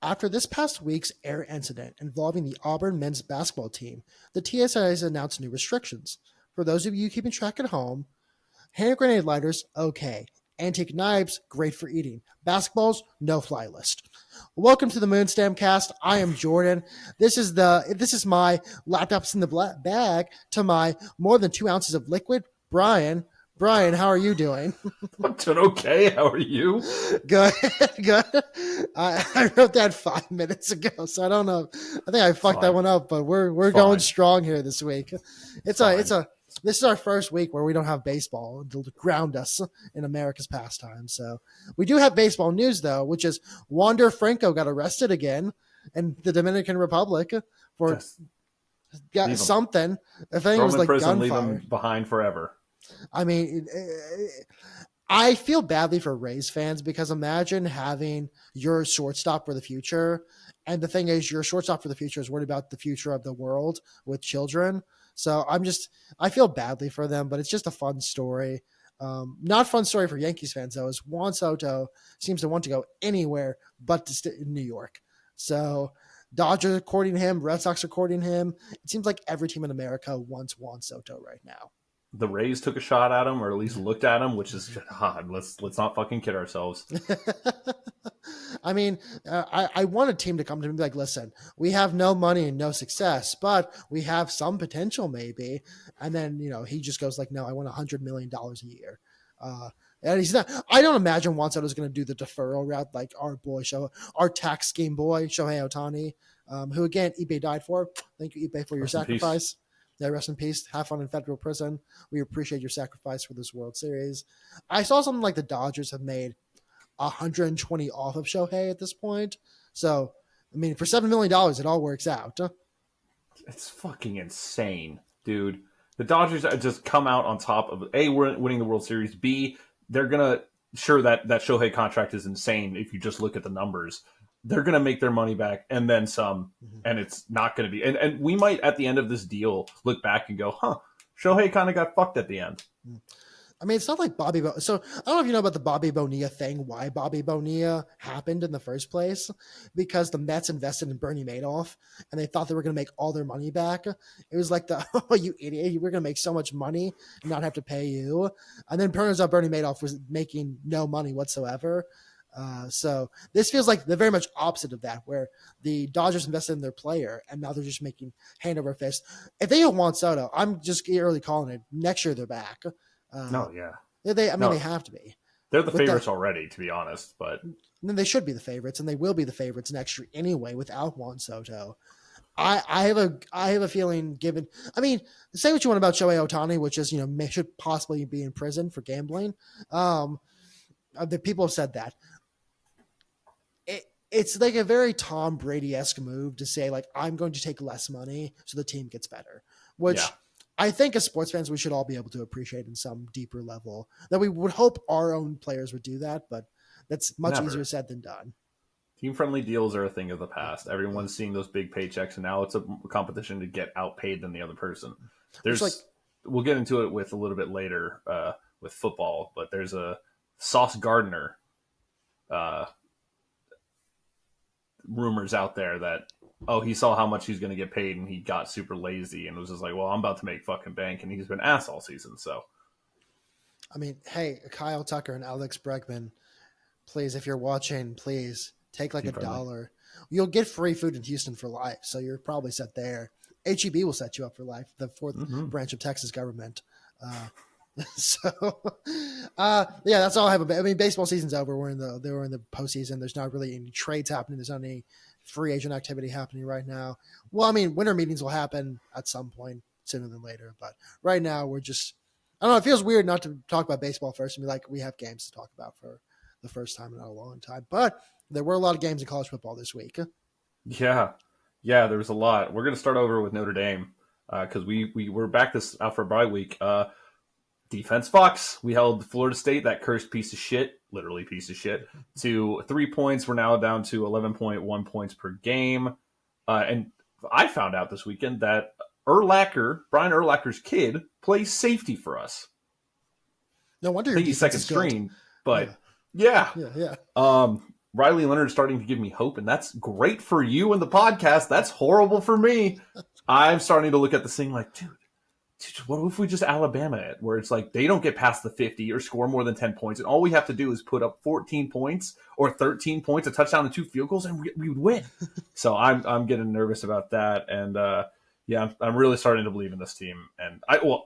After this past week's air incident involving the Auburn men's basketball team, the TSA has announced new restrictions. For those of you keeping track at home, hand grenade lighters, okay. Antique knives, great for eating. Basketballs, no fly list. Welcome to the Moonstam Cast. I am Jordan. This is my laptops in the bag to my more than 2 ounces of liquid. Brian, how are you doing? I'm doing okay. How are you? Good, good. I wrote that 5 minutes ago, so I don't know. I think I It's fucked that fine. one up, but we're It's going fine. strong here this week. It's It's a it's fine. a this is our first week where we don't have baseball to ground us in America's pastime. So we do have baseball news though, which is Wander Franco got arrested again in the Dominican Republic for Just got leave him. something. I think it Throw him was in like prison. Leave him gunfire. behind forever. I mean, I feel badly for Rays fans because imagine having your shortstop for the future. And the thing is, your shortstop for the future is worried about the future of the world with children. So I feel badly for them, but it's just a fun story. Not fun story for Yankees fans, though, is Juan Soto seems to want to go anywhere but to stay in New York. So Dodgers are courting him, Red Sox are courting him. It seems like every team in America wants Juan Soto right now. The Rays took a shot at him, or at least looked at him, which is God. Let's not fucking kid ourselves. I mean, I want a team to come to me and be like, listen, we have no money and no success, but we have some potential maybe. And then, he just goes like, no, I want $100 million a year. And he's not, I don't imagine Juan Soto's going to do the deferral route like our tax scheme boy, Shohei Ohtani, who again, Ibe died for. Thank you, Ibe, for your Rest in peace. sacrifice. Yeah, rest in peace. Have fun in federal prison. We appreciate your sacrifice for this World Series. I saw something like the Dodgers have made 120 off of Shohei at this point. So, I mean, for $7 million, it all works out. It's fucking insane, dude. The Dodgers just come out on top of A, we're winning the World Series. B, they're gonna sure that Shohei contract is insane if you just look at the numbers. They're gonna make their money back and then some, and it's not gonna be and we might at the end of this deal look back and go, Shohei kind of got fucked at the end. I mean, it's not like Bobby. So I don't know if you know about the Bobby Bonilla thing. Why Bobby Bonilla happened in the first place? Because the Mets invested in Bernie Madoff, and they thought they were going to make all their money back. It was like oh, you idiot! We're going to make so much money and not have to pay you. And then turns out Bernie Madoff was making no money whatsoever. So this feels like the very much opposite of that, where the Dodgers invested in their player, and now they're just making hand over fist. If they don't want Soto, I'm just early calling it. Next year they're back. No, yeah. They No, have to be. they're the With favorites that, already, to be honest, but then they should be the favorites, and they will be the favorites next year anyway without Juan Soto. I have a feeling. Given, I mean, say what you want about Shohei Ohtani, which is should possibly be in prison for gambling. The people have said that. It's like a very Tom Brady-esque move to say like I'm going to take less money so the team gets better, which yeah. I think as sports fans, we should all be able to appreciate in some deeper level that we would hope our own players would do that, but that's much easier Never. said than done. Team-friendly deals are a thing of the past. Everyone's seeing those big paychecks, and now it's a competition to get outpaid than the other person. It's like, We'll get into it with a little bit later with football, but there's a Sauce Gardner uh, rumors out there that he saw how much he's going to get paid and he got super lazy and was just like, well, I'm about to make fucking bank, and he's been ass all season. So, I mean, hey, Kyle Tucker and Alex Bregman, please, if you're watching, please take like team friendly. $1. You'll get free food in Houston for life, so you're probably set there. HEB will set you up for life, the fourth branch of Texas government. Yeah, that's all I have. I mean, baseball season's over. They were in the postseason. There's not really any trades happening. There's not any free agent activity happening right now. Well, I mean, winter meetings will happen at some point sooner than later. But right now, we're just, I don't know. It feels weird not to talk about baseball first and be like, we have games to talk about for the first time in a long time. But there were a lot of games in college football this week. Yeah, there was a lot. We're going to start over with Notre Dame because we were back this out for a bye week. Defense Fox. We held Florida State, that cursed piece of shit, literally piece of shit, to 3 points. We're now down to 11.1 points per game. And I found out this weekend that Brian Urlacher's kid, plays safety for us. No wonder I your think he's second defense is good. string, but yeah. Yeah. Riley Leonard's starting to give me hope, and that's great for you and the podcast. That's horrible for me. I'm starting to look at this thing like, dude, what if we just Alabama it, where it's like they don't get past the 50 or score more than 10 points, and all we have to do is put up 14 points or 13 points, a touchdown and 2 field goals, and we would win. So I'm getting nervous about that, and yeah, I'm really starting to believe in this team. And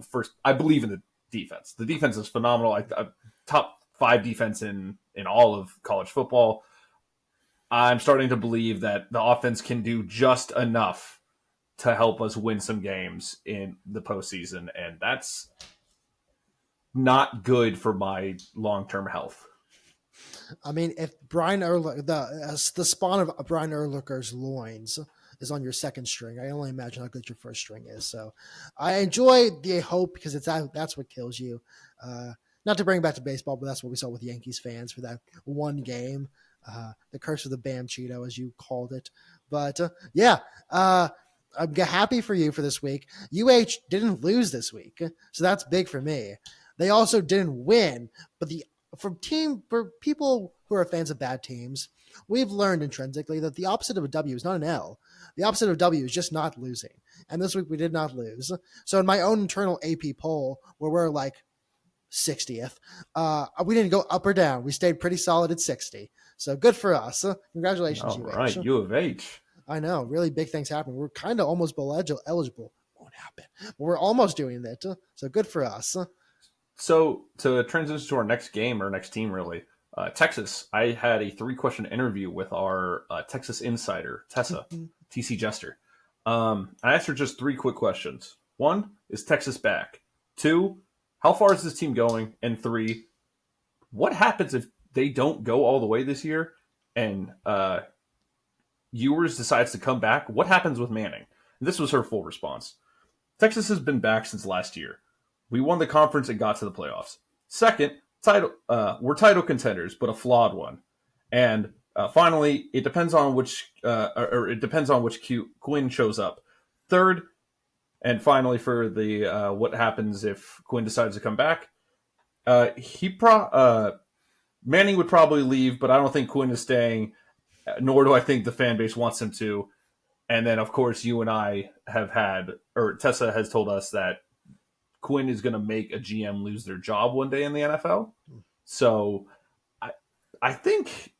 first I believe in the defense. The defense is phenomenal. I top 5 defense in all of college football. I'm starting to believe that the offense can do just enough to help us win some games in the postseason, and that's not good for my long-term health. I mean, if Brian the spawn of Brian Urlacher's loins is on your second string, I only imagine how good your first string is. So I enjoy the hope because that's what kills you. Not to bring it back to baseball, but that's what we saw with Yankees fans for that one game. The curse of the Bam Cheeto, as you called it. But yeah, I'm happy for you for this week. UH didn't lose this week, so that's big for me. They also didn't win, but for people who are fans of bad teams, we've learned intrinsically that the opposite of a W is not an L. The opposite of W is just not losing. And this week we did not lose. So in my own internal AP poll, where we're like 60th, we didn't go up or down. We stayed pretty solid at 60. So good for us. Congratulations, All UH. right, U of H. I know, really big things happen. We're kind of almost bowl eligible. Won't happen, but we're almost doing that. So good for us. So to transition to our next game or next team, really, Texas. I had a 3-question interview with our Texas insider Tessa TC Jester. I asked her just 3 quick questions. 1, is Texas back? 2, how far is this team going? And 3, what happens if they don't go all the way this year and Ewers decides to come back? What happens with Manning? And this was her full response. Texas has been back since last year. We won the conference and got to the playoffs. Second, we're title contenders, but a flawed one. And finally, it depends on which Quinn shows up. Third, and finally, for the what happens if Quinn decides to come back, Manning would probably leave, but I don't think Quinn is staying. Nor do I think the fan base wants him to. And then, of course, you and I have Tessa has told us that Quinn is going to make a GM lose their job one day in the NFL. So I think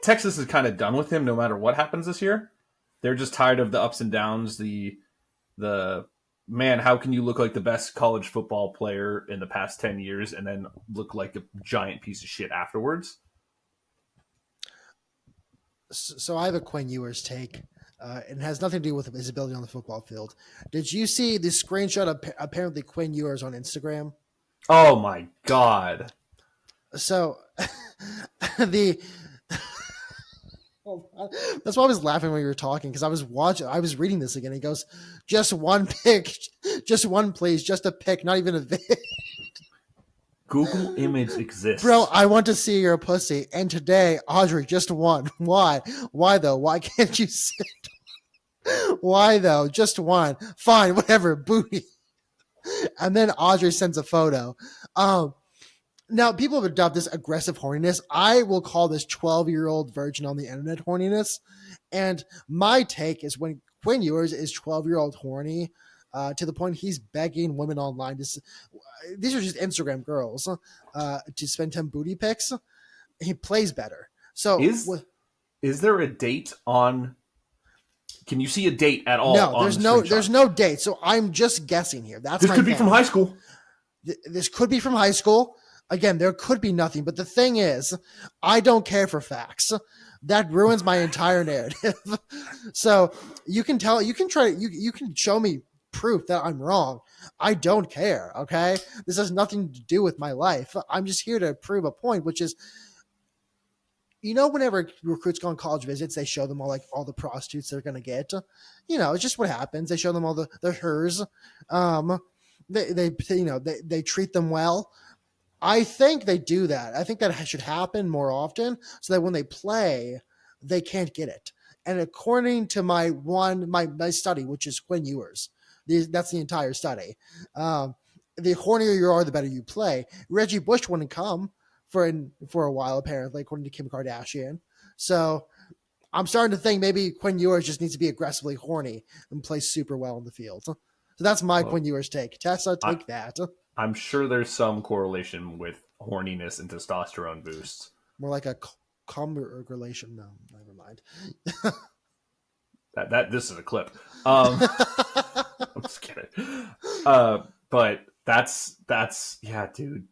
Texas is kind of done with him no matter what happens this year. They're just tired of the ups and downs. The man, how can you look like the best college football player in the past 10 years and then look like a giant piece of shit afterwards? So I have a Quinn Ewers take. It has nothing to do with his ability on the football field. Did you see the screenshot of apparently Quinn Ewers on Instagram? Oh my God. So that's why I was laughing when you were talking, because I was reading this again. He goes, just one pick, just one please, just a pick, not even a vid. Google Image exists. Bro, I want to see your pussy. And today, Audrey, just one. Why? Why though? Why can't you sit? Why though? Just one. Fine, whatever. Booty. And then Audrey sends a photo. Now, people have adopted this aggressive horniness. I will call this 12-year-old virgin on the internet horniness. And my take is when Quinn Ewers is 12-year-old horny, to the point he's begging women online these are just Instagram girls to spend him booty pics. He plays better. So is there a date on? Can you see a date at all? No, there's no date. So I'm just guessing here. This could be from high school. This could be from high school. Again, there could be nothing. But the thing is, I don't care for facts. That ruins my entire narrative. So you can show me proof that I'm wrong. I don't care. Okay. This has nothing to do with my life. I'm just here to prove a point, which is, whenever recruits go on college visits, they show them all the prostitutes they're going to get. It's just what happens. They show them all the hers. They treat them well. I think they do that. I think that should happen more often so that when they play, they can't get it. And according to my study, which is Quinn Ewers, that's the entire study. The hornier you are, the better you play. Reggie Bush wouldn't come for a while, apparently, according to Kim Kardashian. So I'm starting to think maybe Quinn Ewers just needs to be aggressively horny and play super well in the field. So that's my Well, Quinn Ewers take. Tessa, take that. I'm sure there's some correlation with horniness and testosterone boosts. More like a cum relation. No, never mind. That this is a clip. I'm just kidding. But that's yeah, dude.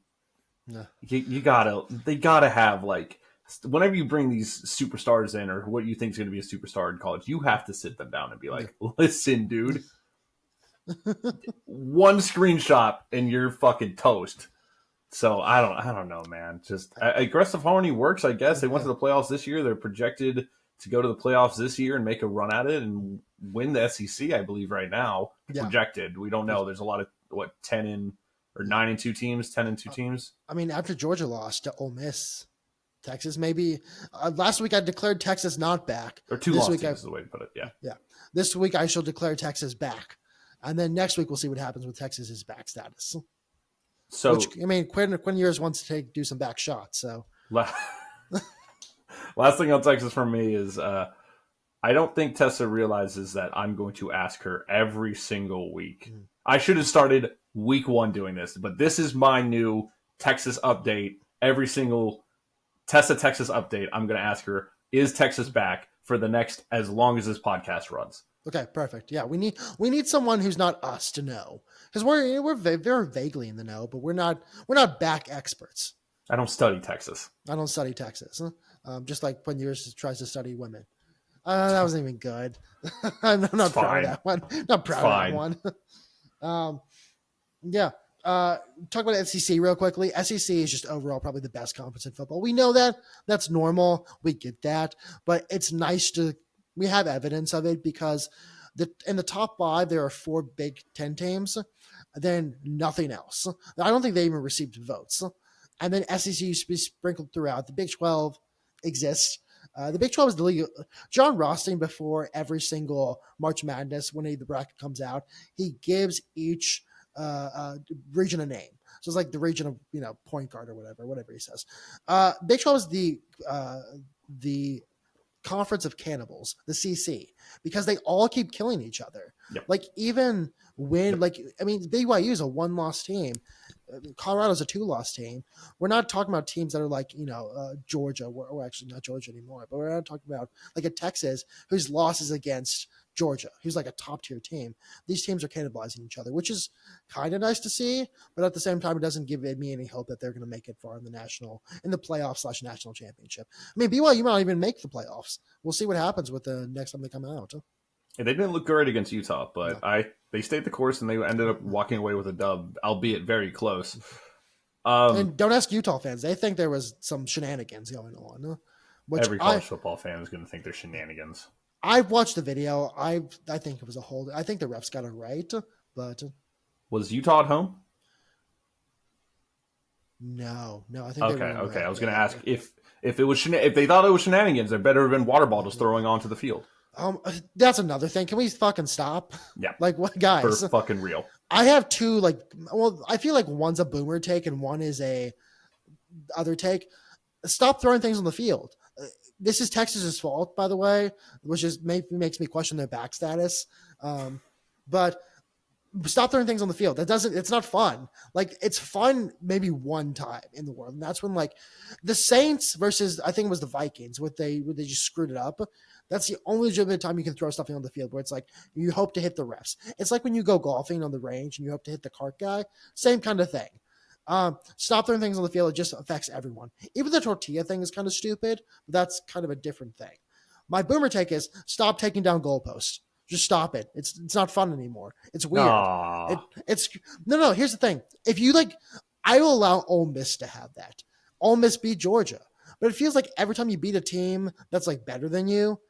Yeah. They gotta have like whenever you bring these superstars in or what you think is going to be a superstar in college, you have to sit them down and be like, listen, dude, one screenshot and you're fucking toast. So I don't know, man. Just aggressive horny works, I guess. They went to the playoffs this year. They're projected to go to the playoffs this year and make a run at it and win the SEC, I believe, right now. Yeah. Projected. We don't know. There's a lot of 9-2 teams, 10-2 teams. I mean, after Georgia lost to Ole Miss, Texas maybe. Last week I declared Texas not back. Or two lost teams is the way to put it. Yeah. Yeah. This week I shall declare Texas back. And then next week we'll see what happens with Texas's back status. So, which, I mean, Quinn Ewers wants to do some back shots. So, last thing on Texas for me is I don't think Tessa realizes that I'm going to ask her every single week. Mm. I should have started week 1 doing this, but this is my new Texas update. Every single Texas update, I'm going to ask her, is Texas back for the next as long as this podcast runs? Okay, perfect. Yeah, we need someone who's not us to know, because we're very vaguely in the know, but we're not back experts. I don't study Texas. Just like when yours tries to study women. That wasn't even good. I'm not proud of that one. Not proud of that one. Yeah. Talk about SEC real quickly. SEC is just overall probably the best conference in football. We know that. That's normal. We get that. But it's nice we have evidence of it because in the top 5, there are 4 Big Ten teams, then nothing else. I don't think they even received votes. And then SEC used to be sprinkled throughout. The Big 12 exists. The Big 12 is the league. John Rothstein, before every single March Madness, when the bracket comes out, he gives each region a name. So it's like the region of point guard or whatever he says. Big 12 is the Conference of Cannibals, the CC, because they all keep killing each other. Yep. Like even when, BYU is a 1-loss team. Colorado's a 2-loss team. We're not talking about teams that are like, Georgia. We're actually not Georgia anymore, but we're not talking about like a Texas whose loss is against Georgia, who's like a top-tier team. These teams are cannibalizing each other, which is kind of nice to see, but at the same time, it doesn't give me any hope that they're going to make it far in the playoffs / national championship. I mean, BYU might not even make the playoffs. We'll see what happens with the next time they come out. They didn't look great against Utah, but they stayed the course and they ended up walking away with a dub, albeit very close. And don't ask Utah fans; they think there was some shenanigans going on. Every college football fan is going to think there's shenanigans. I've watched the video. I think it was a hold. I think the refs got it right, but was Utah at home? No. I think okay. I was going to ask if it was if they thought it was shenanigans, there better have been water bottles throwing onto the field. That's another thing. Can we fucking stop? Yeah. Like what, guys? For fucking real. I have 2. I feel like one's a boomer take and one is a other take. Stop throwing things on the field. This is Texas's fault, by the way, which makes me question their back status. But stop throwing things on the field. It's not fun. Like, it's fun maybe one time in the world. And that's when, like, the Saints versus, I think it was the Vikings, where they just screwed it up. That's the only legitimate time you can throw something on the field where it's like you hope to hit the refs. It's like when you go golfing on the range and you hope to hit the cart guy. Same kind of thing. Stop throwing things on the field. It just affects everyone. Even the tortilla thing is kind of stupid, but that's kind of a different thing. My boomer take is stop taking down goalposts. Just stop it. It's not fun anymore. It's weird. It's no. Here's the thing. If you I will allow Ole Miss to have that. Ole Miss beat Georgia, but it feels like every time you beat a team that's like better than you,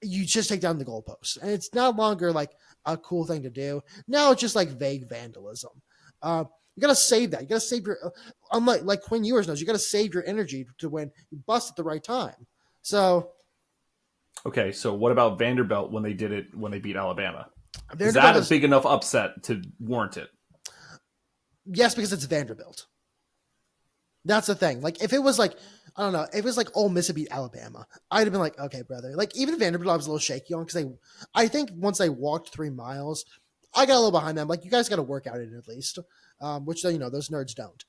you just take down the goalposts, and it's no longer like a cool thing to do. Now it's just like vague vandalism. You got to save that. You got to save your, unlike like Quinn Ewers knows, you got to save your energy to when you bust at the right time. So. Okay, so what about Vanderbilt when they beat Alabama? Is that a big enough upset to warrant it? Yes, because it's Vanderbilt. That's the thing. Like if it was like I don't know, if it was like Ole Miss beat Alabama, I'd have been like, okay, brother. Like even Vanderbilt, I was a little shaky on because I think once they walked 3 miles, I got a little behind them. Like you guys got to work out it at least, which those nerds don't.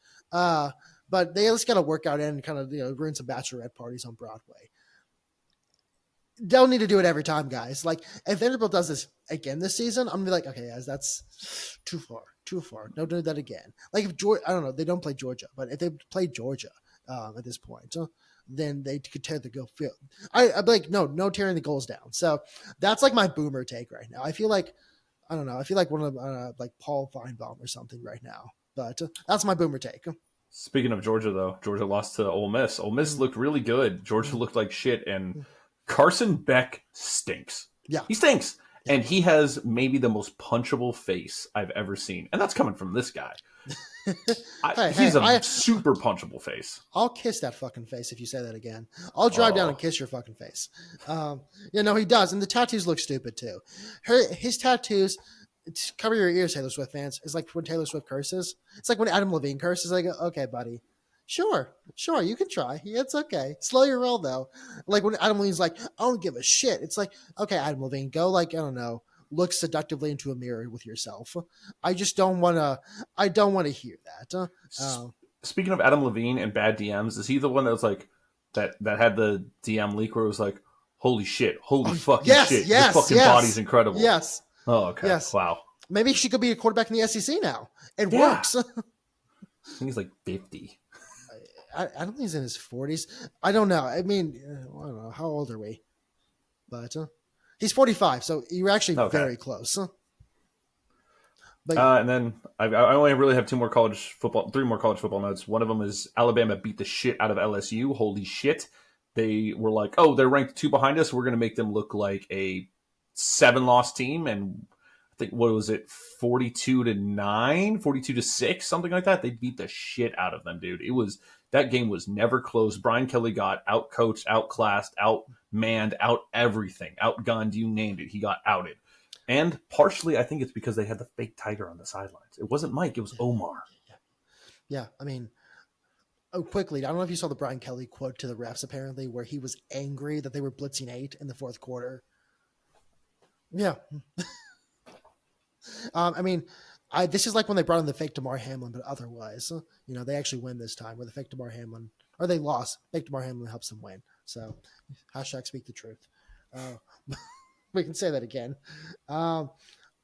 But they at least got to work out in and kind of ruin some bachelorette parties on Broadway. Don't need to do it every time, guys. Like if Vanderbilt does this again this season, I'm gonna be like, okay, guys, that's too far, too far. Don't do that again. Like if Georgia, I don't know, they don't play Georgia, but if they play Georgia at this point, then they could tear the goal field. I'd be like, no tearing the goals down. So that's like my boomer take right now. I feel like I don't know. I feel like one of like Paul Feinbaum or something right now. But that's my boomer take. Speaking of Georgia, though, Georgia lost to Ole Miss. Ole Miss looked really good. Georgia looked like shit, and Carson Beck stinks. Yeah. He stinks. Yeah. And he has maybe the most punchable face I've ever seen. And that's coming from this guy. He's a super punchable face. I'll kiss that fucking face if you say that again. I'll drive down and kiss your fucking face. He does. And the tattoos look stupid too. His tattoos, cover your ears, Taylor Swift fans. It's like when Taylor Swift curses. It's like when Adam Levine curses. Like, okay, buddy. Sure, you can try. It's okay. Slow your roll, though. Like when Adam Levine's like, I don't give a shit. It's like, okay, Adam Levine, go like, I don't know, look seductively into a mirror with yourself. I just don't want to hear that. Speaking of Adam Levine and bad DMs, is he the one that was like, that had the DM leak where it was like, holy shit, holy fucking shit, your fucking body's incredible. Yes. Oh, okay. Yes. Wow. Maybe she could be a quarterback in the SEC now. It works. I think he's like 50. I don't think he's in his 40s. I don't know. I mean, I don't know. How old are we? But he's 45, so you're actually very close. But, and then I only really have three more college football notes. One of them is Alabama beat the shit out of LSU. Holy shit. They were like, oh, they're ranked 2 behind us. We're going to make them look like a 7-loss team. And I think, what was it, 42-9, 42-6, something like that. They beat the shit out of them, dude. That game was never close. Brian Kelly got out-coached, outclassed, outmanned, out everything, outgunned, you named it. He got outed. And partially, I think it's because they had the fake tiger on the sidelines. It wasn't Mike, it was Omar. Yeah, I mean, quickly, I don't know if you saw the Brian Kelly quote to the refs, apparently, where he was angry that they were blitzing 8 in the fourth quarter. Yeah. I mean, this is like when they brought in the fake Damar Hamlin, but otherwise, they actually win this time where the fake Damar Hamlin, or they lost. Fake Damar Hamlin helps them win. So, hashtag speak the truth. We can say that again. You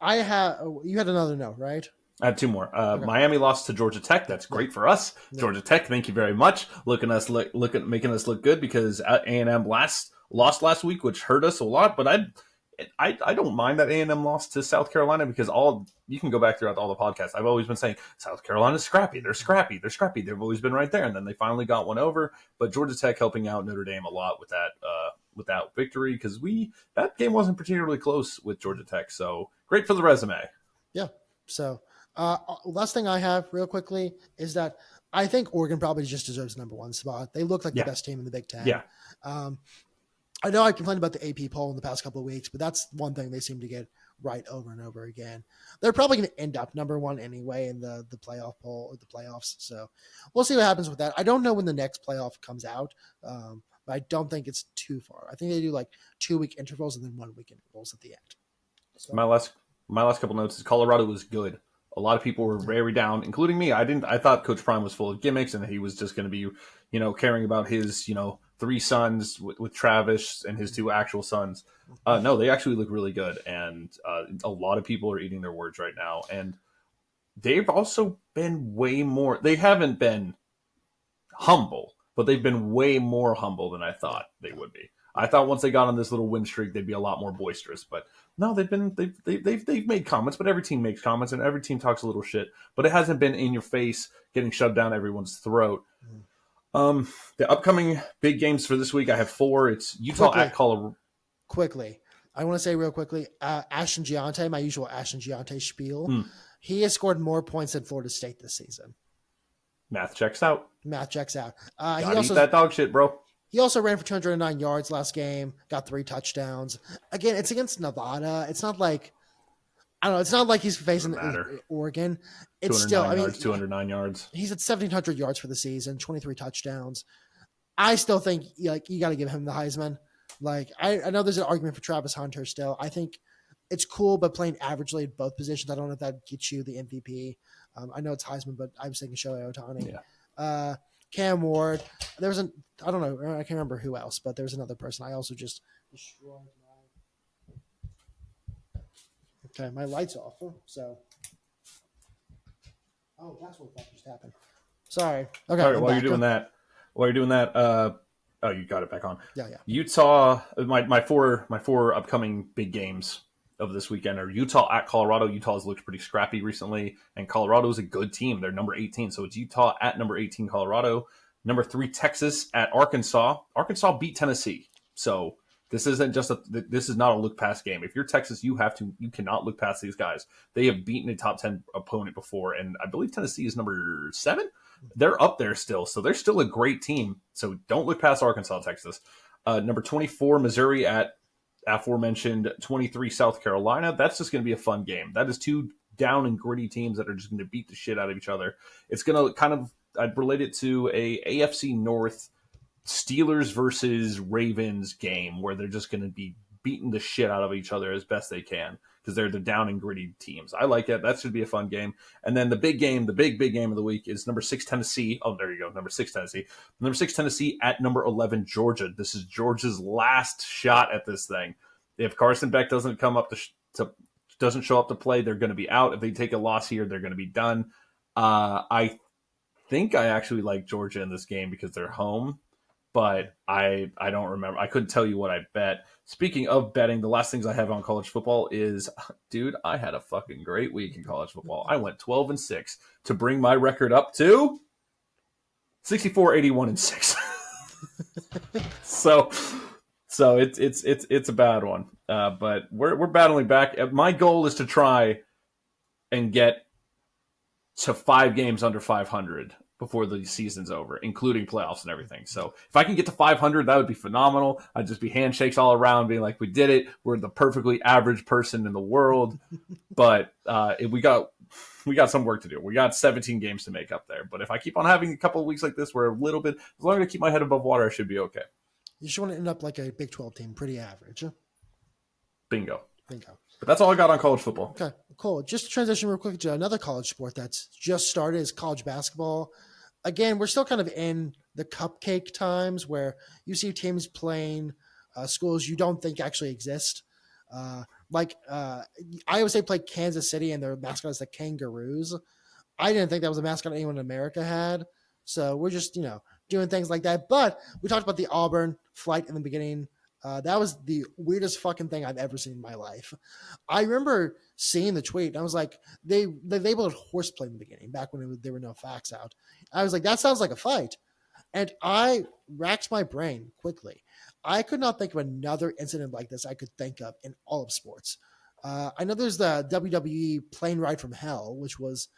had another note, right? I have 2 more. Okay. Miami lost to Georgia Tech. That's great for us. Yeah. Georgia Tech, thank you very much. Making us look good because A&M lost last week, which hurt us a lot. But I don't mind that A&M lost to South Carolina because you can go back throughout all the podcasts. I've always been saying South Carolina's scrappy. They're scrappy. They're scrappy. They've always been right there, and then they finally got one over. But Georgia Tech helping out Notre Dame a lot with that victory because that game wasn't particularly close with Georgia Tech. So great for the resume. Yeah. So last thing I have real quickly is that I think Oregon probably just deserves the #1 spot. They look like the best team in the Big Ten. Yeah. I know I complained about the AP poll in the past couple of weeks, but that's one thing they seem to get right over and over again. They're probably going to end up #1 anyway in the playoff poll or the playoffs. So we'll see what happens with that. I don't know when the next playoff comes out, but I don't think it's too far. I think they do like 2-week intervals and then 1-week intervals at the end. So. My last couple notes is Colorado was good. A lot of people were very down, including me. I thought Coach Prime was full of gimmicks and that he was just going to be, caring about his, 3 sons with Travis and his 2 actual sons. No, they actually look really good. And a lot of people are eating their words right now. And they've also been they haven't been humble, but they've been way more humble than I thought they would be. I thought once they got on this little win streak, they'd be a lot more boisterous, but no, they've made comments, but every team makes comments and every team talks a little shit, but it hasn't been in your face, getting shoved down everyone's throat. The upcoming big games for this week, I have 4. It's Utah at Colorado. Quickly, I want to say real quickly, Ashton Giante, my usual Ashton Giante spiel. He has scored more points than Florida State this season. Math checks out. He Gotta eat that dog shit, bro. He also ran for 209 yards last game, got 3 touchdowns. Again, it's against Nevada. It's not like I don't know. It's not like he's facing Doesn't matter. Oregon. It's still, 209 I mean, yards, 209 yards. he's at 1,700 yards for the season, 23 touchdowns. I still think like you got to give him the Heisman. Like I know there's an argument for Travis Hunter still. I think it's cool, but playing averagely at both positions, I don't know if that gets you the MVP. I know it's Heisman, but I was thinking Shohei Ohtani. Yeah. Cam Ward. There was I don't know. I can't remember who else, but there was another person. I also just destroyed my. Okay, my light's off. So. Oh, that's what just happened. Sorry. Okay. All right. While you're doing that, oh, you got it back on. Yeah. Utah. My four upcoming big games of this weekend are Utah at Colorado. Utah's looked pretty scrappy recently, and Colorado is a good team. They're number 18, so it's Utah at number 18 Colorado. Number 3 Texas at Arkansas. Arkansas beat Tennessee, so this isn't just this is not a look past game. If you're Texas, you cannot look past these guys. They have beaten a top 10 opponent before, and I believe Tennessee is number 7. They're up there still, so they're still a great team. So don't look past Arkansas, Texas. Number 24 Missouri at aforementioned 23 South Carolina. That's just going to be a fun game. That is 2 down and gritty teams that are just going to beat the shit out of each other. It's going to kind of, I'd relate it to a AFC North Steelers versus Ravens game where they're just going to be beating the shit out of each other as best they can because they're the down and gritty teams. I like it. That should be a fun game. And then the big game of the week is number 6 Tennessee. Oh, there you go. Number 6 Tennessee. Number 6 Tennessee at number 11 Georgia. This is Georgia's last shot at this thing. If Carson Beck doesn't come up doesn't show up to play, they're going to be out. If they take a loss here, they're going to be done. I think I actually like Georgia in this game because they're home. But I don't remember. I couldn't tell you what I bet. Speaking of betting, the last things I have on college football is, dude, I had a fucking great week in college football. I went 12-6 to bring my record up to 64, 81-6. so it's a bad one. But we're battling back. My goal is to try and get to 5 games under 500 before the season's over, including playoffs and everything. So if I can get to 500, that would be phenomenal. I'd just be handshakes all around, being like, we did it. We're the perfectly average person in the world. But we got some work to do. We got 17 games to make up there. But if I keep on having a couple of weeks like this where a little bit, as long as I keep my head above water, I should be okay. You just want to end up like a Big 12 team, pretty average. Bingo. But that's all I got on college football. Okay, cool. Just to transition real quick to another college sport that's just started is college basketball. Again, we're still kind of in the cupcake times where you see teams playing schools you don't think actually exist. Iowa State played Kansas City and their mascot is the Kangaroos. I didn't think that was a mascot anyone in America had. So we're just, doing things like that. But we talked about the Auburn flight in the beginning. That was the weirdest fucking thing I've ever seen in my life. I remember seeing the tweet and I was like, they labeled it horseplay in the beginning, back when there were no facts out. I was like, that sounds like a fight. And I racked my brain quickly. I could not think of another incident like this I could think of in all of sports. I know there's the WWE plane ride from hell, which was,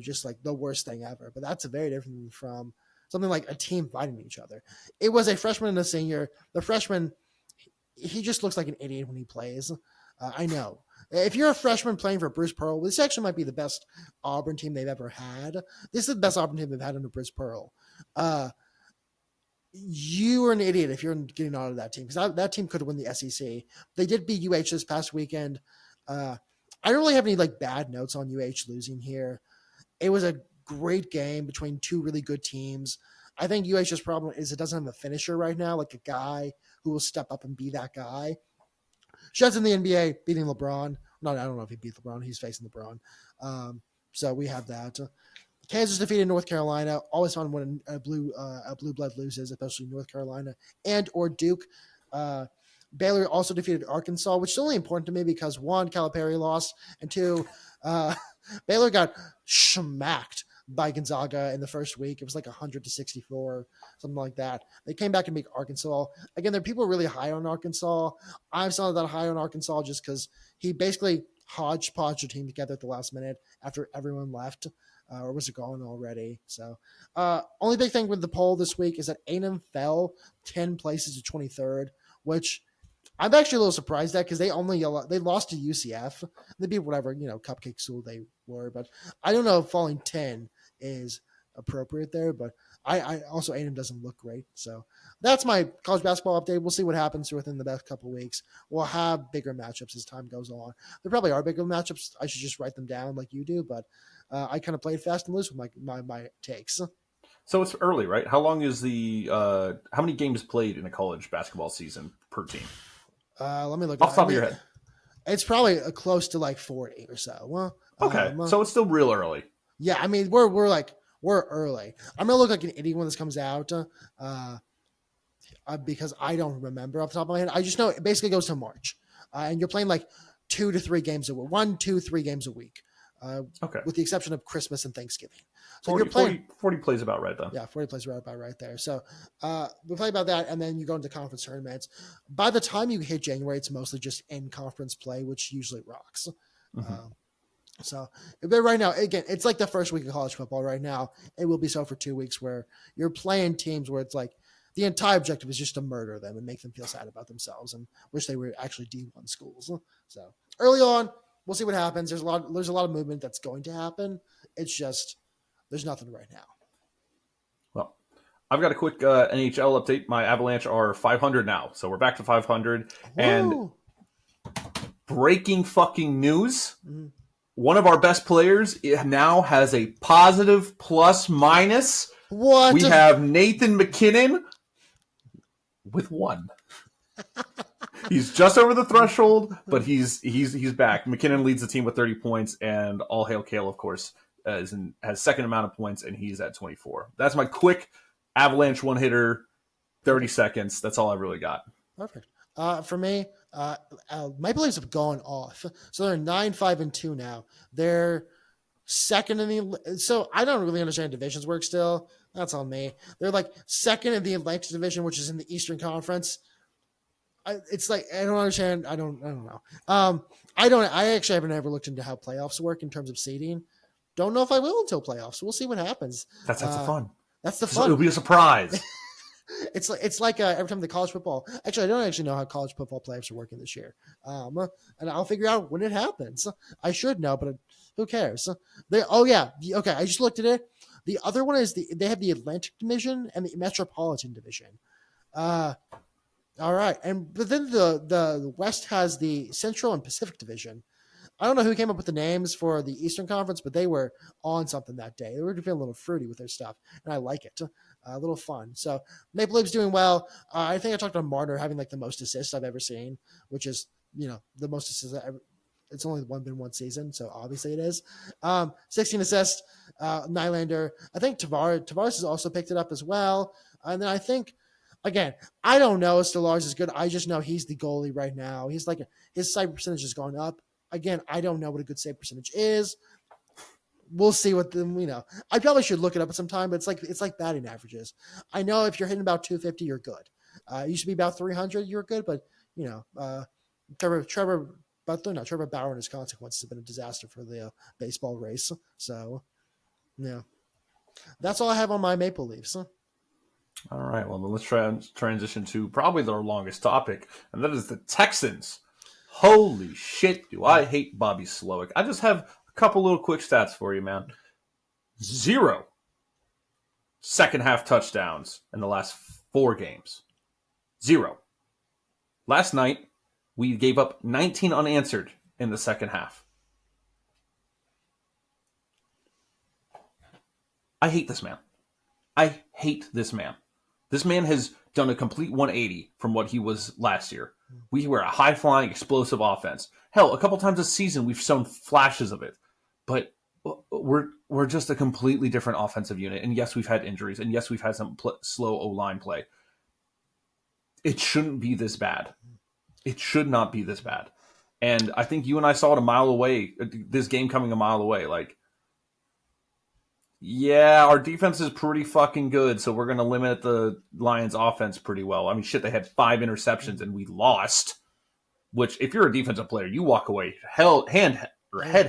just like the worst thing ever. But that's a very different from something like a team fighting each other. It was a freshman and a senior. The freshman, he just looks like an idiot when he plays. I know. If you're a freshman playing for Bruce Pearl, this actually might be the best Auburn team they've ever had. This is the best Auburn team they've had under Bruce Pearl. You are an idiot if you're getting out of that team, because that team could win the SEC. They did beat UH this past weekend. I don't really have any bad notes on UH losing here. It was a great game between 2 really good teams. I think UH's problem is it doesn't have a finisher right now, like a guy who will step up and be that guy. Sheds in the NBA beating LeBron. No, I don't know if he beat LeBron. He's facing LeBron. So we have that. Kansas defeated North Carolina. Always fun when a blue blood loses, especially North Carolina and or Duke. Baylor also defeated Arkansas, which is only important to me because 1, Calipari lost, and 2, Baylor got smacked by Gonzaga in the first week. It was like 100-64, something like that. They came back and beat Arkansas. Again, there are people really high on Arkansas. I'm not that high on Arkansas just because he basically hodgepodged the team together at the last minute after everyone left. Or was it gone already? So, only big thing with the poll this week is that A&M fell 10 places to 23rd, which I'm actually a little surprised that because they lost to UCF. They beat whatever cupcake school they were, but I don't know if falling 10 is appropriate there. But I also A&M doesn't look great, so that's my college basketball update. We'll see what happens within the next couple of weeks. We'll have bigger matchups as time goes on. There probably are bigger matchups. I should just write them down like you do, but I kind of played fast and loose with my takes. So it's early, right? How long is the how many games played in a college basketball season per team? Let me look Off the top of your head. It's probably close to like 40 or so. Well, Okay, so it's still real early. Yeah, I mean we're early. I'm gonna look like an idiot when this comes out because I don't remember off the top of my head. I just know it basically goes to March, and you're playing like 2 to 3 games a week, 1, 2, 3 games a week. Okay. With the exception of Christmas and Thanksgiving. So 40, you're playing 40 plays about right then. Yeah, 40 plays about right there. So we play about that, and then you go into conference tournaments. By the time you hit January, it's mostly just in conference play, which usually rocks. Mm-hmm. But right now, again, it's like the first week of college football right now. It will be so for 2 weeks where you're playing teams where it's like the entire objective is just to murder them and make them feel sad about themselves and wish they were actually D1 schools. So early on, we'll see what happens. There's a lot of movement that's going to happen. It's just there's nothing right now. Well, I've got a quick NHL update. My Avalanche are 500 now, so we're back to 500. Woo! And breaking fucking news. Mm-hmm. One of our best players now has a positive plus minus. What? We have Nathan McKinnon with 1. He's just over the threshold, but he's back. McKinnon leads the team with 30 points, and all hail Kale, of course, has second amount of points, and he's at 24. That's my quick Avalanche one-hitter, 30 seconds. That's all I really got. Perfect. For me, Maple Leafs have gone off. So they're 9-5-2 now. They're second in the – so I don't really understand divisions work still. That's on me. They're like second in the Atlantic Division, which is in the Eastern Conference. It's like I don't understand. I don't know. I actually haven't ever looked into how playoffs work in terms of seeding. Don't know if I will until playoffs. We'll see what happens. That's the fun. That's the fun. It'll be a surprise. It's like every time the college football. Actually, I don't actually know how college football playoffs are working this year. And I'll figure out when it happens. I should know, but who cares? Okay. I just looked at it. The other one is they have the Atlantic Division and the Metropolitan Division. All right, but then the West has the Central and Pacific Division. I don't know who came up with the names for the Eastern Conference, but they were on something that day. They were feeling a little fruity with their stuff, and I like it. A little fun. So Maple Leafs doing well. I think I talked about Marner having like the most assists I've ever seen, which is the most assists ever. It's only been one season, so obviously it is. 16 assists. Nylander. I think Tavares has also picked it up as well, and then I think. Again, I don't know if Stolarz is good. I just know he's the goalie right now. He's like his save percentage has gone up. Again, I don't know what a good save percentage is. We'll see what I probably should look it up at some time, but it's like batting averages. I know if you're hitting about 250, you're good. You should be about 300, you're good. But Trevor Bauer and his consequences have been a disaster for the baseball race. So, yeah, that's all I have on my Maple Leafs. All right, well, then let's transition to probably their longest topic, and that is the Texans. Holy shit, do I hate Bobby Slowick. I just have a couple little quick stats for you, man. 0 second-half touchdowns in the last 4 games. 0. Last night, we gave up 19 unanswered in the second half. I hate this man. I hate this man. This man has done a complete 180 from what he was last year. We were a high-flying, explosive offense. Hell, a couple times this season, we've shown flashes of it. But we're just a completely different offensive unit. And yes, we've had injuries. And yes, we've had some slow O-line play. It shouldn't be this bad. It should not be this bad. And I think you and I saw it a mile away, this game coming a mile away. Like, yeah, our defense is pretty fucking good, so we're going to limit the Lions' offense pretty well. I mean, shit, they had 5 interceptions and we lost, which if you're a defensive player, you walk away head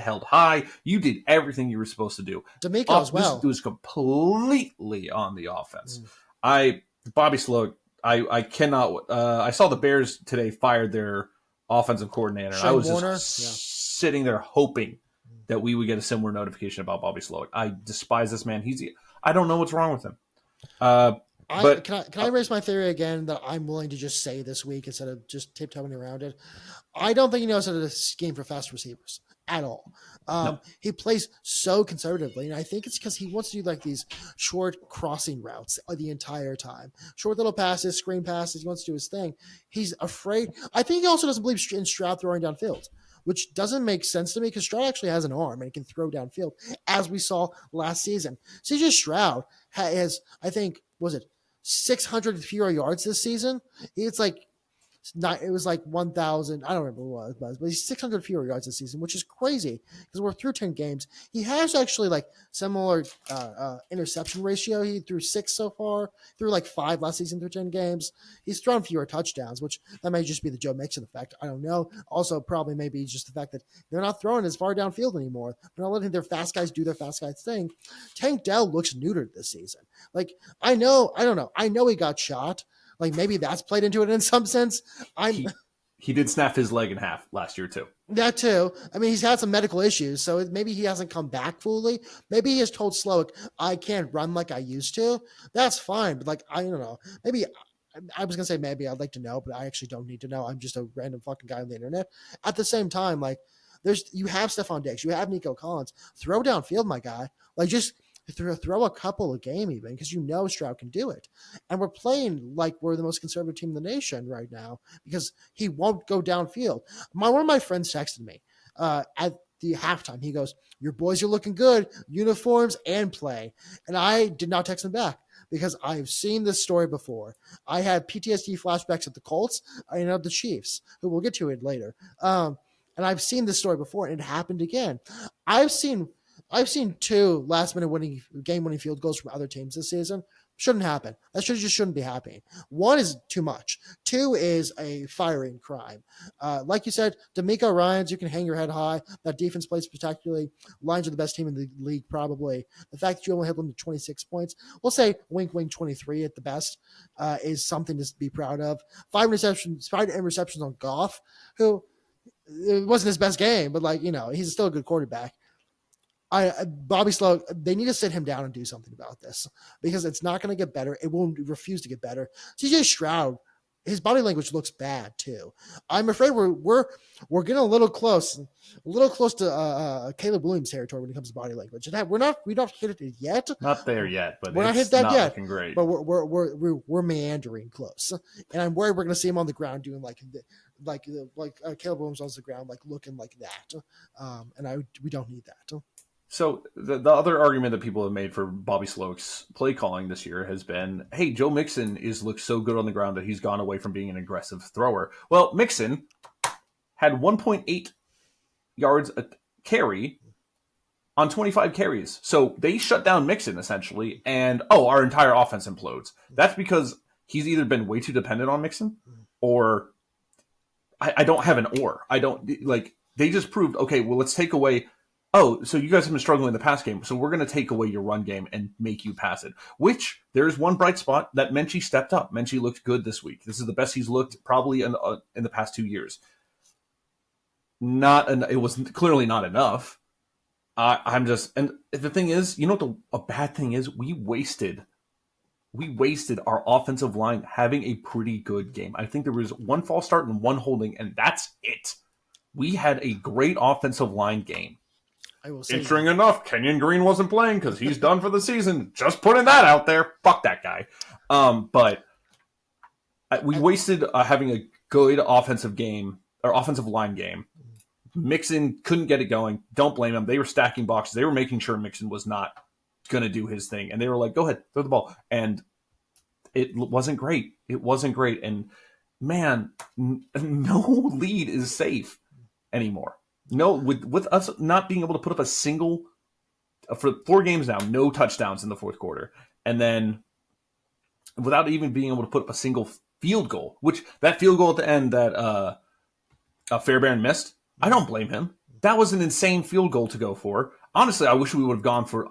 held high. You did everything you were supposed to do. D'Amico as well. This was completely on the offense. Bobby Slowick, I cannot. I saw the Bears today fired their offensive coordinator. And I was Warner, just sitting there hoping that we would get a similar notification about Bobby Slowick. I despise this man. I don't know what's wrong with him. But can I raise my theory again that I'm willing to just say this week instead of just tiptoeing around it? I don't think he knows how to scheme for fast receivers at all. No. He plays so conservatively, and I think it's because he wants to do like these short crossing routes the entire time, short little passes, screen passes. He wants to do his thing. He's afraid. I think he also doesn't believe in Stroud throwing downfield, which doesn't make sense to me because Stroud actually has an arm and can throw downfield, as we saw last season. CJ Stroud has, I think, was it 600 fewer yards this season? It's like it was like 1,000. I don't remember what it was, but he's 600 fewer yards this season, which is crazy because we're through 10 games. He has actually like similar interception ratio. He threw 6 so far, threw like 5 last season through 10 games. He's thrown fewer touchdowns, which that may just be the Joe Mixon effect. I don't know. Also, probably maybe just the fact that they're not throwing as far downfield anymore. They're not letting their fast guys do their fast guys thing. Tank Dell looks neutered this season. Like, I don't know. I know he got shot. Like maybe that's played into it in some sense. He did snap his leg in half last year too. That too. I mean, he's had some medical issues, so maybe he hasn't come back fully. Maybe he has told Slowick, "I can't run like I used to." That's fine, but like I don't know. Maybe I was gonna say maybe I'd like to know, but I actually don't need to know. I'm just a random fucking guy on the internet. At the same time, like you have Stephon Diggs, you have Nico Collins. Throw downfield, my guy. Like just throw a couple a game even because you know Stroud can do it. And we're playing like we're the most conservative team in the nation right now because he won't go downfield. One of my friends texted me at the halftime. He goes, "Your boys are looking good, uniforms and play." And I did not text him back because I've seen this story before. I had PTSD flashbacks at the Colts and of the Chiefs, who we'll get to it later. And I've seen this story before, and it happened again. I've seen 2 last-minute game-winning field goals from other teams this season. Shouldn't happen. That just shouldn't be happening. 1 is too much. 2 is a firing crime. Like you said, D'Amico Ryans, you can hang your head high. That defense plays spectacularly. Lions are the best team in the league, probably. The fact that you only held them to 26 points, we'll say wink, 23 at the best, is something to be proud of. 5 interceptions on Goff, who it wasn't his best game, but he's still a good quarterback. Bobby Slowick, they need to sit him down and do something about this because it's not going to get better. It will refuse to get better. CJ Stroud, his body language looks bad too. I'm afraid we're getting a little close to Caleb Williams territory when it comes to body language. We don't hit it yet. Not there yet, but we're not hit that not yet. Looking great. But we're meandering close, and I'm worried we're going to see him on the ground doing like Caleb Williams on the ground, like looking like that. And we don't need that. So the other argument that people have made for Bobby Slowick's play calling this year has been, hey, Joe Mixon looks so good on the ground that he's gone away from being an aggressive thrower. Well, Mixon had 1.8 yards a carry on 25 carries. So they shut down Mixon essentially, and our entire offense implodes. That's because he's either been way too dependent on Mixon or I don't have an or. I don't they just proved, okay, well, let's take away. Oh, so you guys have been struggling in the pass game, so we're going to take away your run game and make you pass it. Which, there's one bright spot that Menchie stepped up. Menchie looked good this week. This is the best he's looked probably in the past 2 years. It was clearly not enough. And the thing is, you know what a bad thing is? We wasted our offensive line having a pretty good game. I think there was 1 false start and 1 holding, and that's it. We had a great offensive line game. Interesting enough, Kenyon Green wasn't playing because he's done for the season. Just putting that out there. Fuck that guy. But we wasted having a good offensive line game. Mixon couldn't get it going. Don't blame him. They were stacking boxes. They were making sure Mixon was not going to do his thing. And they were like, go ahead, throw the ball. And it wasn't great. And man, no lead is safe anymore. No, with us not being able to put up a single for 4 games now, no touchdowns in the fourth quarter, and then without even being able to put up a single field goal, which that field goal at the end that Fairbairn missed, I don't blame him. That was an insane field goal to go for. Honestly, I wish we would have gone for.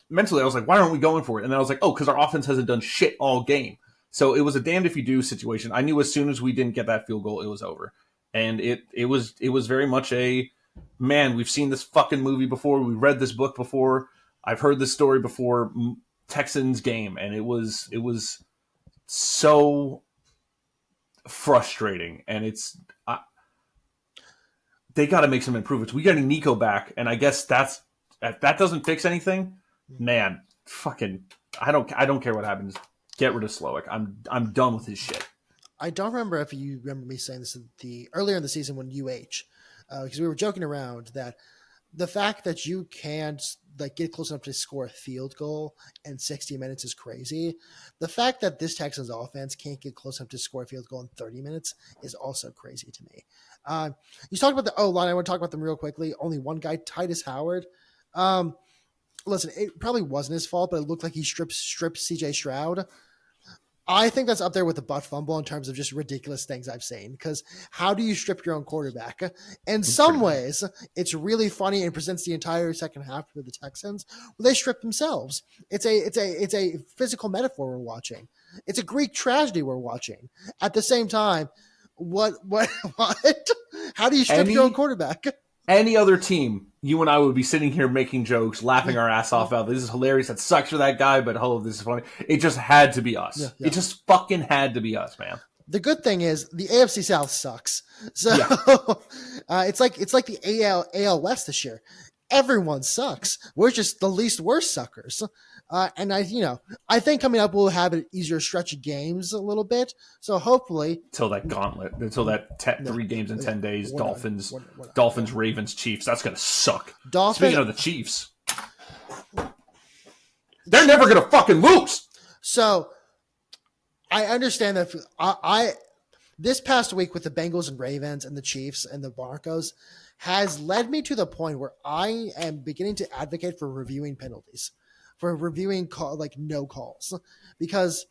Mentally, I was like, why aren't we going for it? And then I was like, because our offense hasn't done shit all game. So it was a damned if you do situation. I knew as soon as we didn't get that field goal, it was over, and it was very much a man. We've seen this fucking movie before. We read this book before. I've heard this story before. Texans game, and it was so frustrating, and they got to make some improvements. We getting Nico back, and I guess if that doesn't fix anything, man. Fucking, I don't care what happens. Get rid of Slowick. I'm done with his shit. I don't remember if you remember me saying this earlier in the season when because we were joking around that the fact that you can't like get close enough to score a field goal in 60 minutes is crazy. The fact that this Texans offense can't get close enough to score a field goal in 30 minutes is also crazy to me. You talked about the O-line. I want to talk about them real quickly. Only one guy, Titus Howard. Listen, it probably wasn't his fault, but it looked like he stripped CJ Stroud. I think that's up there with the butt fumble in terms of just ridiculous things I've seen. Because how do you strip your own quarterback? In some ways, it's really funny and presents the entire second half for the Texans where they strip themselves. It's a physical metaphor we're watching. It's a Greek tragedy we're watching. At the same time, what? How do you strip your own quarterback? Any other team, you and I would be sitting here making jokes, laughing our ass off about this is hilarious. That sucks for that guy, but oh, this is funny. It just had to be us. Yeah. It just fucking had to be us, man. The good thing is the AFC South sucks. So it's like the AL West this year. Everyone sucks. We're just the least worst suckers. And I think coming up we'll have an easier stretch of games a little bit. So hopefully, until that gauntlet, 3 games in 10 days, Dolphins, Ravens, Chiefs. That's gonna suck. Speaking of the Chiefs, they're never gonna fucking lose. So I understand that. I this past week with the Bengals and Ravens and the Chiefs and the Broncos has led me to the point where I am beginning to advocate for reviewing penalties. For reviewing no calls, because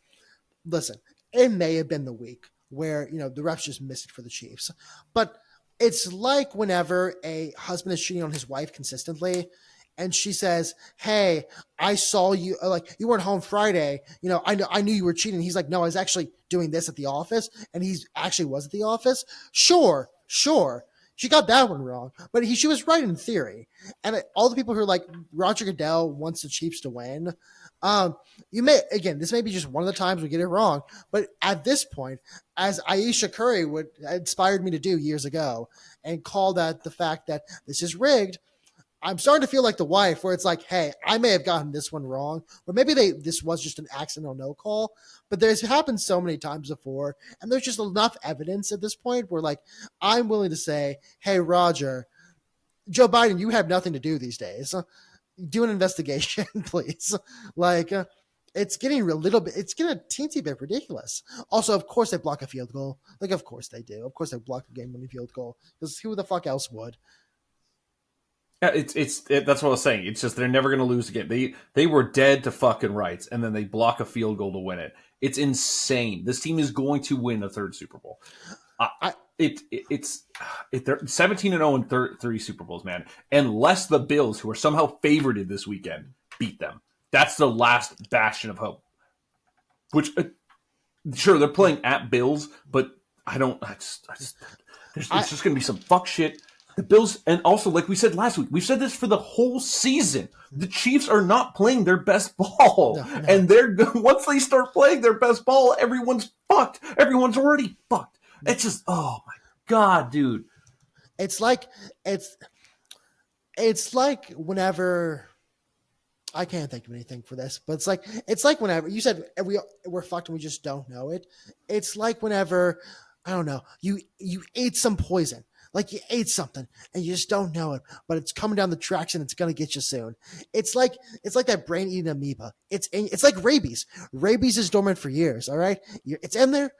listen, it may have been the week where the refs just missed it for the Chiefs, but it's like whenever a husband is cheating on his wife consistently, and she says, "Hey, I saw you you weren't home Friday. I knew you were cheating." He's like, "No, I was actually doing this at the office," and he actually was at the office. Sure. She got that one wrong, but she was right in theory. And all the people who are like, Roger Goodell wants the Chiefs to win. This may be just one of the times we get it wrong, but at this point, as Aisha Curry inspired me to do years ago and called out the fact that this is rigged, I'm starting to feel like the wife where it's like, hey, I may have gotten this one wrong, or maybe this was just an accidental no call, but there's happened so many times before, and there's just enough evidence at this point where I'm willing to say, hey, Roger, Joe Biden, you have nothing to do these days. Do an investigation, please. It's getting it's getting a teensy bit ridiculous. Also, of course, they block a field goal. Of course they do. Of course they block a game-winning field goal, because who the fuck else would? Yeah, that's what I was saying. It's just they're never going to lose again. They were dead to fucking rights, and then they block a field goal to win it. It's insane. This team is going to win a third Super Bowl. They're 17-0 in 3 Super Bowls, man. Unless the Bills, who are somehow favorited this weekend, beat them. That's the last bastion of hope. Which, sure, they're playing at Bills, but there's just going to be some fuck shit. The Bills, and also, like we said last week, we've said this for the whole season. The Chiefs are not playing their best ball. No. And once they start playing their best ball, everyone's fucked. Everyone's already fucked. It's just, oh my God, dude. It's like whenever, I can't think of anything for this, but it's like whenever you said we're fucked and we just don't know it. It's like whenever, I don't know, you ate some poison. You ate something and you just don't know it, but it's coming down the tracks and it's going to get you soon. It's like that brain eating amoeba. It's like rabies. Rabies is dormant for years. All right. It's in there.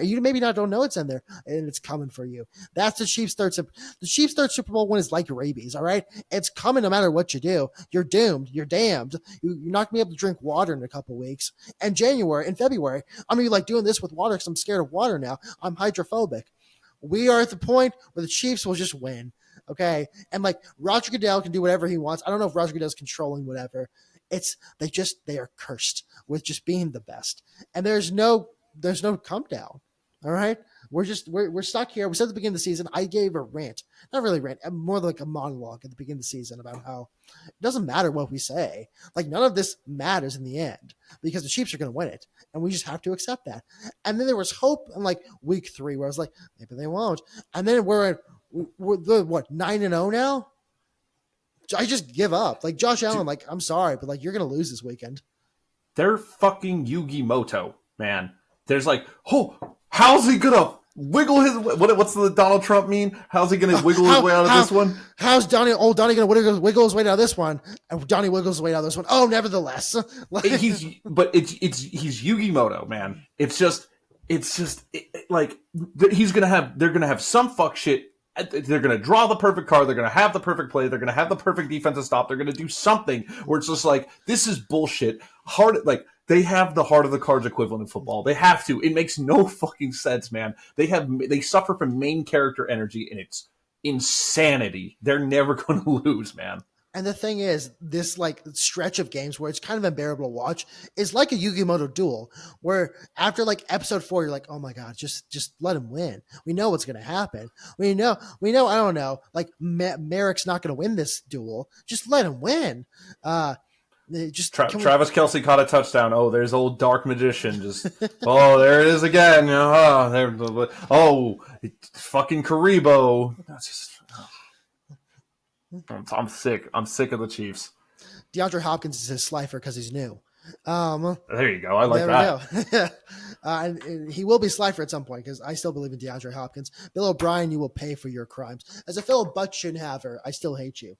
You maybe don't know it's in there, and it's coming for you. That's the Chiefs' third Super Bowl win is like rabies. All right. It's coming no matter what you do. You're doomed. You're damned. You're not going to be able to drink water in a couple weeks. And in February, I'm going to be doing this with water because I'm scared of water now. I'm hydrophobic. We are at the point where the Chiefs will just win, okay? And Roger Goodell can do whatever he wants. I don't know if Roger Goodell's controlling whatever. They are cursed with just being the best. And there's no there's no come down. All right, we're stuck here. We said at the beginning of the season, I gave a rant, not really a rant, more like a monologue at the beginning of the season about how it doesn't matter what we say. Like none of this matters in the end because the Chiefs are going to win it, and we just have to accept that. And then there was hope in like week 3 where I was like, maybe they won't. And then we're the what 9-0 now. I just give up. Like Josh Allen, like I'm sorry, but like you're going to lose this weekend. They're fucking Yugi Mutou, man. There's like, oh, how's he gonna wiggle his? What's the Donald Trump mean? How's he gonna wiggle his way out of this one? How's Donnie gonna wiggle his way out of this one? And Donnie wiggles his way out of this one. Oh, nevertheless, he's Yugi Mutou, man. It's just like they're gonna have some fuck shit. They're going to draw the perfect card. They're going to have the perfect play. They're going to have the perfect defensive stop. They're going to do something where it's just like, this is bullshit. Like, they have the heart of the cards equivalent in football. They have to. It makes no fucking sense, man. They suffer from main character energy, and it's insanity. They're never going to lose, man. And the thing is, this like stretch of games where it's kind of unbearable to watch is like a Yugi Mutou duel, where after like episode 4, you're like, oh my god, just let him win. We know what's going to happen. We know. I don't know, like Merrick's not going to win this duel. Just let him win. Travis Kelce caught a touchdown. Oh, there's old dark magician. Just there it is again. Fucking Karibo. That's just. I'm sick. I'm sick of the Chiefs. DeAndre Hopkins is his slifer because he's new. There you go. I like that. And he will be slifer at some point because I still believe in DeAndre Hopkins. Bill O'Brien, you will pay for your crimes. As a fellow butt chin haver, I still hate you.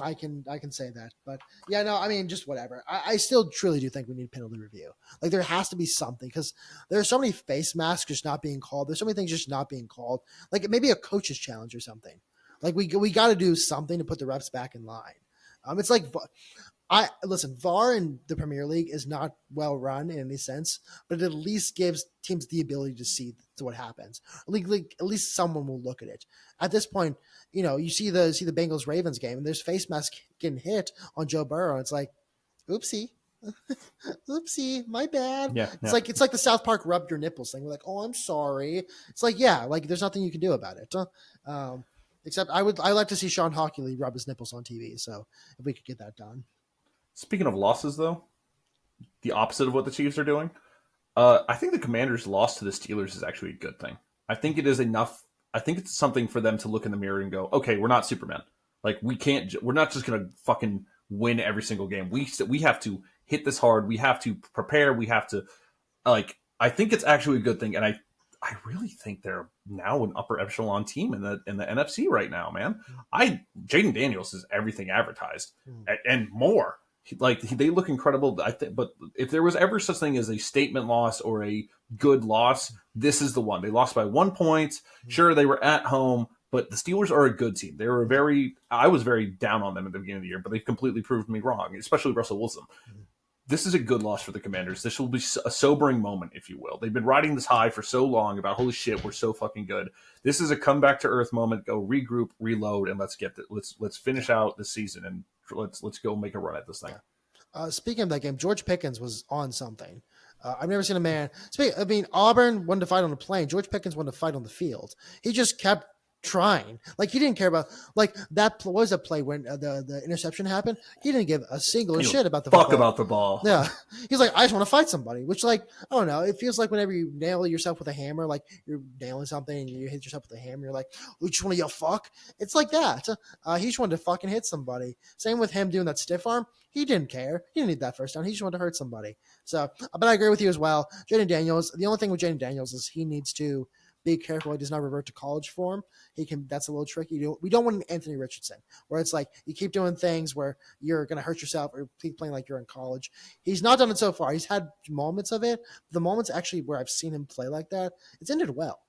I can say that, but yeah, no, I mean, just whatever. I still truly do think we need penalty review. Like there has to be something because there are so many face masks just not being called. There's so many things just not being called. Like maybe a coach's challenge or something. Like we got to do something to put the refs back in line. It's like listen, VAR in the Premier League is not well run in any sense, but it at least gives teams the ability to see what happens. At least someone will look at it. At this point, you see the Bengals Ravens game, and there's face mask getting hit on Joe Burrow. And it's like, oopsie. Oopsie, my bad. Yeah, it's like the South Park rub your nipples thing. We're like, oh, I'm sorry. It's like, yeah, like there's nothing you can do about it. Except I like to see Sean Hockley rub his nipples on TV. So if we could get that done. Speaking of losses, though, the opposite of what the Chiefs are doing, I think the Commanders' loss to the Steelers is actually a good thing. I think it is enough. I think it's something for them to look in the mirror and go, okay, we're not Superman. Like we're not just going to fucking win every single game. We have to hit this hard. We have to prepare. We have to I think it's actually a good thing. And I really think they're now an upper echelon team in the NFC right now, man. Jaden Daniels is everything advertised and more. They look incredible. I think, but if there was ever such thing as a statement loss or a good loss, this is the one. They lost by 1 point. Sure, they were at home, but the Steelers are a good team. I was very down on them at the beginning of the year, but they've completely proved me wrong, especially Russell Wilson. This is a good loss for the Commanders. This will be a sobering moment, if you will. They've been riding this high for so long about, holy shit, we're so fucking good. This is a come back to earth moment. Go regroup, reload, and let's finish out the season and let's go make a run at this thing. Speaking of that game, George Pickens was on something. I've never seen a man. Auburn wanted to fight on the plane. George Pickens wanted to fight on the field. He just kept trying. Like he didn't care about that. What was that play when the interception happened? He didn't give a single shit about the football. About the ball. Yeah, he's like, I just want to fight somebody. Which I don't know. It feels like whenever you nail yourself with a hammer, like you're nailing something and you hit yourself with a hammer, you're like, you just want to yell fuck. It's like that. He just wanted to fucking hit somebody. Same with him doing that stiff arm. He didn't care. He didn't need that first down. He just wanted to hurt somebody. So, but I agree with you as well. Jaden Daniels. The only thing with Jaden Daniels is he needs to be careful he does not revert to college form. That's a little tricky. We don't want an Anthony Richardson where it's like you keep doing things where you're going to hurt yourself or keep playing like you're in college. He's not done it so far. He's had moments of it. The moments actually where I've seen him play like that, it's ended well.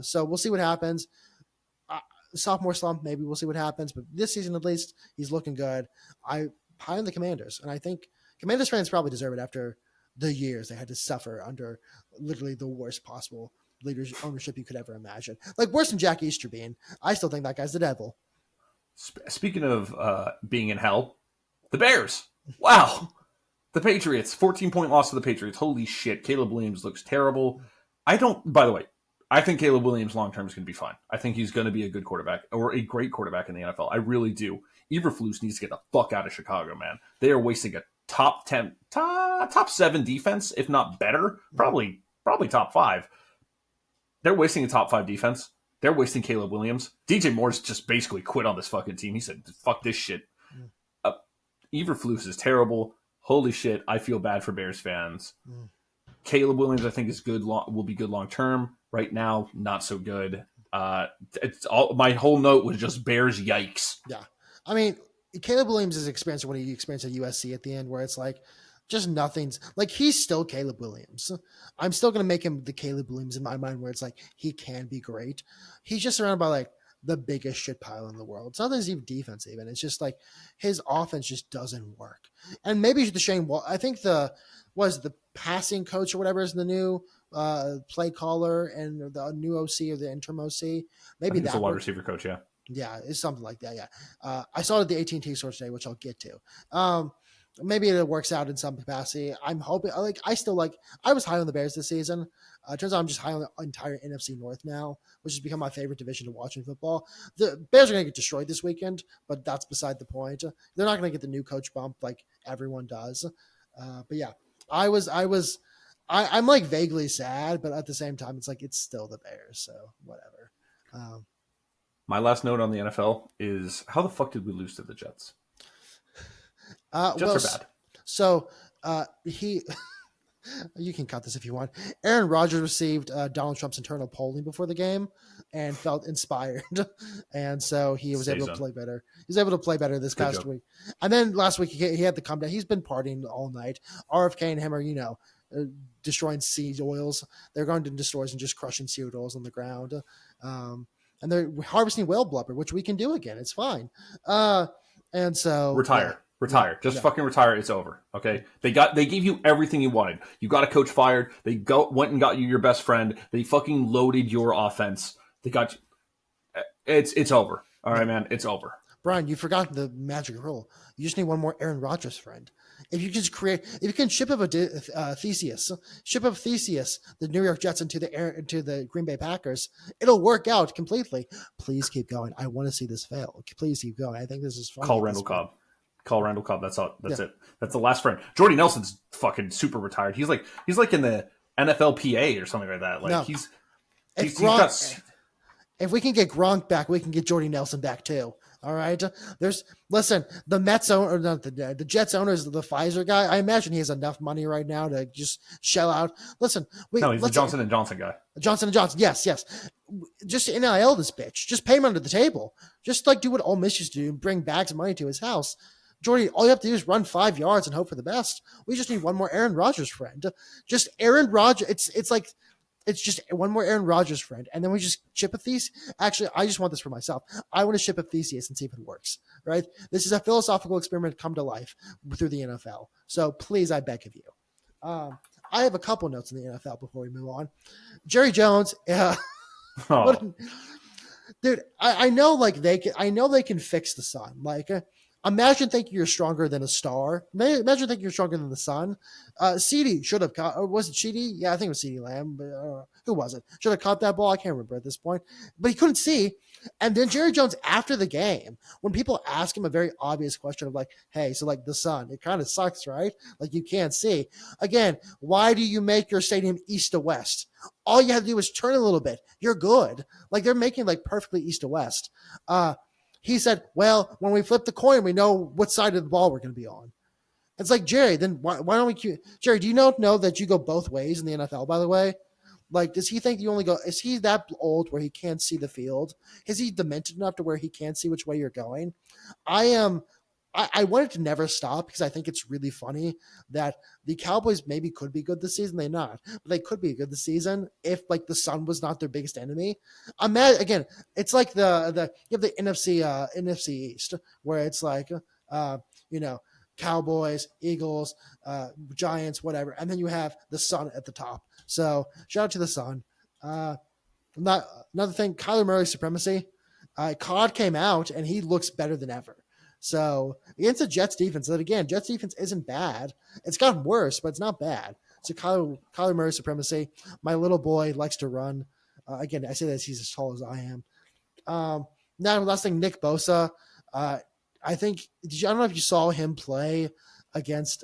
So we'll see what happens. Sophomore slump, maybe we'll see what happens. But this season, at least, he's looking good. I'm high on the Commanders, and I think Commanders fans probably deserve it after the years they had to suffer under literally the worst possible leaders ownership you could ever imagine. Like worse than Jack Easterbean. I still think that guy's the devil. Speaking of being in hell, the Bears. Wow. The Patriots, 14-point loss to the Patriots. Holy shit. Caleb Williams looks terrible. I don't, by the way, I think Caleb Williams long term is going to be fine. I think he's going to be a good quarterback or a great quarterback in the NFL. I really do. Eberflus needs to get the fuck out of Chicago, man. They are wasting a top 10, top 7 defense, if not better. Probably top 5. They're wasting a top 5 defense. They're wasting Caleb Williams. DJ Moore's just basically quit on this fucking team. He said, fuck this shit. Eberflus is terrible. Holy shit, I feel bad for Bears fans. Caleb Williams, I think, is good. Will be good long term. Right now, not so good. It's all. My whole note was just Bears. Yikes. Yeah, I mean, Caleb Williams is experiencing what he experienced at USC at the end, where it's like just nothing's like he's still Caleb Williams. I'm still gonna make him the Caleb Williams in my mind, where it's like he can be great. He's just surrounded by like the biggest shit pile in the world. It's not that he's even defense, even. It's just like his offense just doesn't work. And maybe the Shane Wall. I think the passing coach or whatever is the new play caller and the new OC or the interim OC. Maybe that's a wide receiver coach. Yeah. Yeah, it's something like that. Yeah. I saw it at the AT&T store today, which I'll get to. Maybe it works out in some capacity. I'm hoping. I was high on the Bears this season. Turns out I'm just high on the entire NFC North now, which has become my favorite division to watch in football. The Bears are going to get destroyed this weekend, but that's beside the point. They're not going to get the new coach bump like everyone does. But yeah, I'm like vaguely sad, but at the same time, it's like it's still the Bears, so whatever. My last note on the NFL is how the fuck did we lose to the Jets? Jets are bad. So you can cut this if you want. Aaron Rodgers received Donald Trump's internal polling before the game and felt inspired. And so he was able to play better. He was able to play better this past week. And then last week he had to come down. He's been partying all night. RFK and him are, destroying seed oils. They're going to stores and just crushing seed oils on the ground. And they're harvesting whale blubber, which we can do again. It's fine. And so retire. Just fucking retire. It's over. Okay. They gave you everything you wanted. You got a coach fired. They went and got you your best friend. They fucking loaded your offense. They got you. It's over. All right, man. It's over. Brian, you forgot the magic rule. You just need one more Aaron Rodgers friend. If you can ship up Theseus, the New York Jets into the Green Bay Packers, it'll work out completely. Please keep going. I want to see this fail. Please keep going. I think this is fun. Call Randall Cobb. That's all. That's it. That's the last friend. Jordy Nelson's fucking super retired. He's like in the NFLPA or something like that. Like no. If we can get Gronk back, we can get Jordy Nelson back too. All right. The Mets owner, not the Jets owner is the Pfizer guy. I imagine he has enough money right now to just shell out. He's the Johnson & Johnson guy. Johnson & Johnson. Yes. Just NIL this bitch. Just pay him under the table. Just like do what Ole Miss used to do and bring bags of money to his house. Jordy, all you have to do is run 5 yards and hope for the best. We just need one more Aaron Rodgers friend. Just Aaron Rodgers. It's just one more Aaron Rodgers friend. And then we just ship a Theseus. Actually, I just want this for myself. I want to ship a Theseus and see if it works, right? This is a philosophical experiment come to life through the NFL. So please, I beg of you. I have a couple notes in the NFL before we move on. Jerry Jones. Dude, I know they can fix the sun. Imagine thinking you're stronger than a star. Imagine thinking you're stronger than the sun. CD should have caught, or was it CD? Yeah, I think it was CD Lamb. But, who was it? Should have caught that ball. I can't remember at this point. But he couldn't see. And then Jerry Jones, after the game, when people ask him a very obvious question of hey, so the sun, it kind of sucks, right? You can't see. Again, why do you make your stadium east to west? All you have to do is turn a little bit. You're good. They're making perfectly east to west. He said, well, when we flip the coin, we know what side of the ball we're going to be on. It's Jerry, then why don't we – Jerry, do you know that you go both ways in the NFL, by the way? Does he think you only go – is he that old where he can't see the field? Is he demented enough to where he can't see which way you're going? I want it to never stop because I think it's really funny that the Cowboys maybe could be good this season. They're not, but they could be good this season if the sun was not their biggest enemy. Again, it's you have the NFC East where it's Cowboys, Eagles, Giants, whatever, and then you have the sun at the top. So shout out to the sun. Another thing, Kyler Murray's supremacy. COD came out and he looks better than ever. So against the Jets defense, that again, Jets defense isn't bad. It's gotten worse, but it's not bad. So Kyler Murray supremacy. My little boy likes to run. Again, I say this, he's as tall as I am. Now, last thing, Nick Bosa. I think I don't know if you saw him play against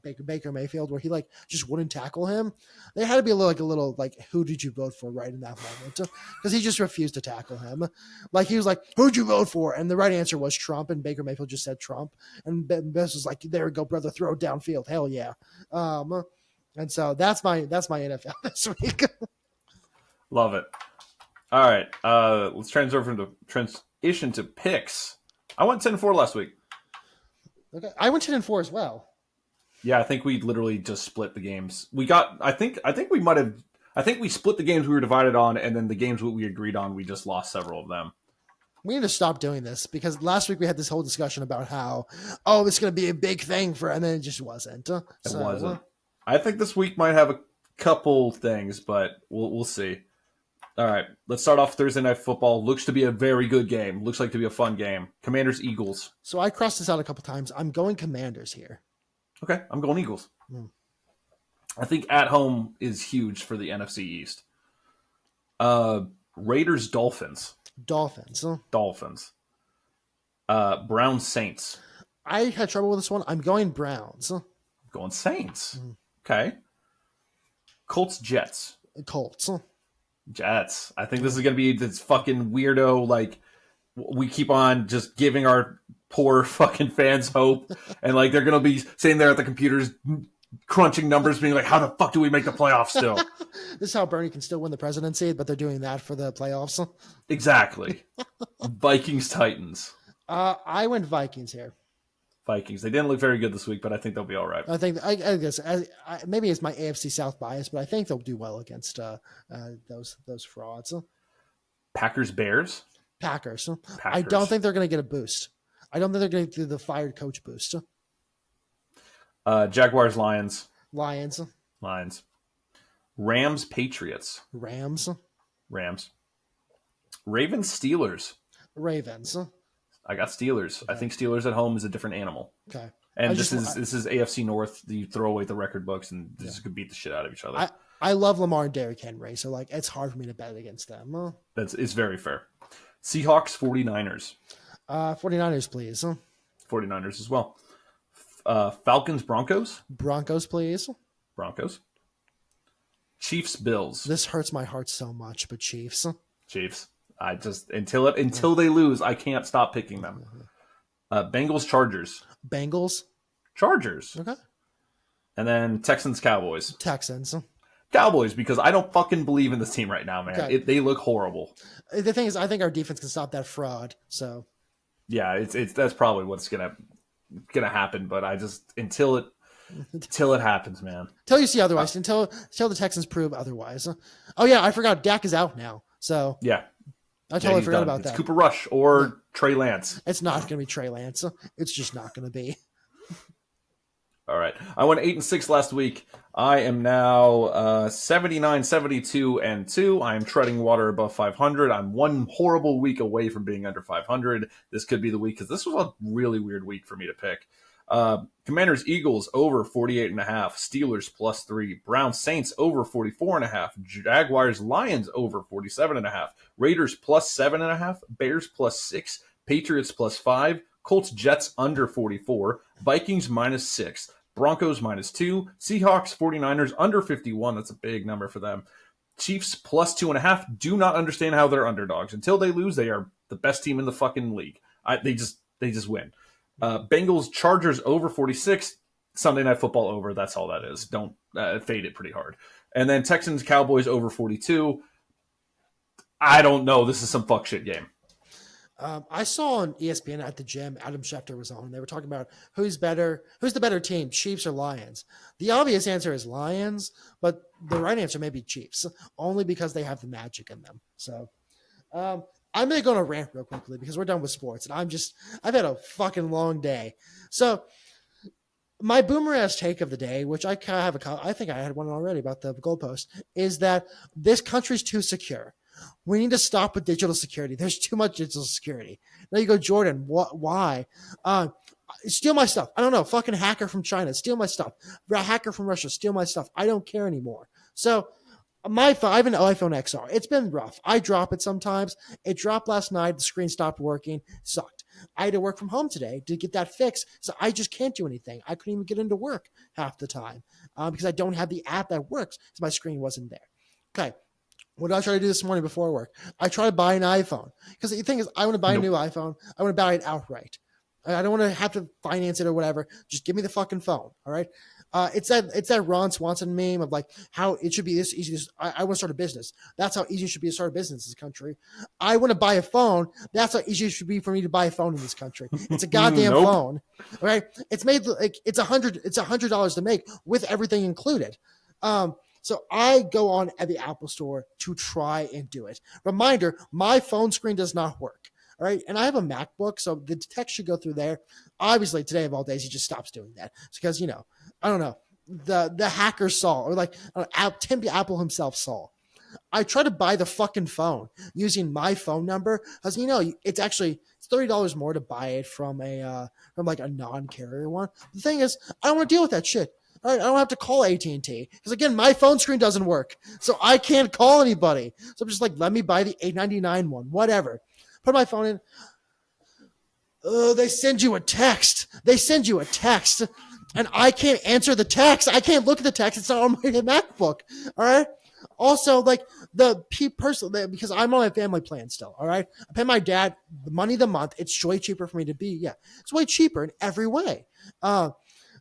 Baker Mayfield, where he like just wouldn't tackle him. There had to be a little who did you vote for right in that moment, because he just refused to tackle him. Like he was like, who'd you vote for? And the right answer was Trump, and Baker Mayfield just said Trump, and Bess was like, there we go, brother, throw it downfield, hell yeah. And so that's my NFL this week. Love it. All right, let's transition to picks. I went 10-4 last week. Okay, I went 10-4 as well. Yeah, I think we literally just split the games. We got. I think we might have. I think we split the games we were divided on, and then the games we agreed on, we just lost several of them. We need to stop doing this, because last week we had this whole discussion about how, it's going to be a big thing and then it just wasn't. It wasn't. I think this week might have a couple things, but we'll see. All right, let's start off Thursday Night Football. Looks to be a very good game. Looks like to be a fun game. Commanders, Eagles. So I crossed this out a couple times. I'm going Commanders here. Okay, I'm going Eagles. I think at home is huge for the NFC East. Raiders, Dolphins. Dolphins. Browns, Saints. I had trouble with this one. I'm going Browns. Going Saints. Okay. Colts, Jets. Colts. Jets. I think this is going to be this fucking weirdo, like, we keep on just giving our poor fucking fans hope, and like they're going to be sitting there at the computers crunching numbers being like, how the fuck do we make the playoffs still? This is how Bernie can still win the presidency, but they're doing that for the playoffs. Exactly. Vikings, Titans. I went Vikings here. Vikings. They didn't look very good this week, but I think they'll be all right. I think I guess maybe it's my AFC South bias, but I think they'll do well against those frauds. Packers, Bears. Packers. I don't think they're going to get a boost. I don't think they're going to do the fired coach boost. Jaguars, Lions. Lions. Rams, Patriots. Rams. Ravens, Steelers. Ravens. I got Steelers. Okay. I think Steelers at home is a different animal. Okay. And this is AFC North. You throw away the record books and just could beat the shit out of each other. I love Lamar and Derrick Henry, so like it's hard for me to bet against them. It's very fair. Seahawks, 49ers. 49ers, please. 49ers as well. Falcons, Broncos. Broncos, please. Broncos. Chiefs, Bills. This hurts my heart so much, but Chiefs. I just until they lose, I can't stop picking them. Bengals, Chargers. Chargers. Okay. And then Texans, Cowboys. Cowboys, because I don't fucking believe in this team right now, man. Okay. They look horrible. The thing is, I think our defense can stop that fraud. So. Yeah, that's probably what's gonna happen. But I just until it happens, man. Until you see otherwise. Until the Texans prove otherwise. Oh yeah, I forgot. Dak is out now. So. Yeah. I totally forgot about that. It's Cooper Rush or Trey Lance. It's not going to be Trey Lance. It's just not going to be. All right. I went 8-6 last week. I am now 79, 72, and 2. I am treading water above 500. I'm one horrible week away from being under 500. This could be the week because this was a really weird week for me to pick. Commanders, Eagles over 48.5. Steelers +3. Browns, Saints over 44.5. Jaguars, Lions over 47.5. Raiders +7.5. Bears +6. Patriots +5. Colts, Jets under 44. Vikings -6. Broncos -2. Seahawks, 49ers under 51. That's a big number for them. Chiefs +2.5. Do not understand how they're underdogs. Until they lose, they are the best team in the fucking league. They just win. Bengals, Chargers over 46. Sunday Night Football over. That's all that is. Don't fade it pretty hard. And then Texans, Cowboys over 42. I don't know. This is some fuck shit game. I saw on ESPN at the gym, Adam Schefter was on. They were talking about who's the better team, Chiefs or Lions. The obvious answer is Lions, but the right answer may be Chiefs, only because they have the magic in them. So I'm going to go on a rant real quickly because we're done with sports, and I've had a fucking long day. So my boomer-ass take of the day, which I think I had one already about the goalpost, is that this country's too secure. We need to stop with digital security. There's too much digital security. Now you go, Jorden, what? Why? Steal my stuff. I don't know. Fucking hacker from China, steal my stuff. Hacker from Russia, steal my stuff. I don't care anymore. So my phone, I have an iPhone XR. It's been rough. I drop it sometimes. It dropped last night. The screen stopped working. Sucked. I had to work from home today to get that fixed. So I just can't do anything. I couldn't even get into work half the time because I don't have the app that works because my screen wasn't there. Okay. What did I try to do this morning before work? I tried to buy an iPhone because the thing is, I want to buy a new iPhone. I want to buy it outright. I don't want to have to finance it or whatever. Just give me the fucking phone. All right. It's that Ron Swanson meme of like how it should be this easy. I want to start a business. That's how easy it should be to start a business in this country. I want to buy a phone. That's how easy it should be for me to buy a phone in this country. It's a goddamn phone. All right. It's made like it's $100 to make with everything included. So I go on at the Apple store to try and do it. Reminder, my phone screen does not work. All right. And I have a MacBook, so the text should go through there. Obviously, today of all days, he just stops doing that. It's because, I don't know, the hacker saw, or like Tim Apple himself saw. I try to buy the fucking phone using my phone number because, it's $30 more to buy it from like a non-carrier one. The thing is, I don't want to deal with that shit. All right, I don't have to call AT&T because, again, my phone screen doesn't work, so I can't call anybody. So I'm just like, let me buy the $8.99 one, whatever. Put my phone in. Oh, they send you a text. And I can't answer the text. I can't look at the text. It's not on my MacBook. All right. Also, like the person, because I'm on my family plan still. All right. I pay my dad the money the month. It's way cheaper for me to be. Yeah. It's way cheaper in every way.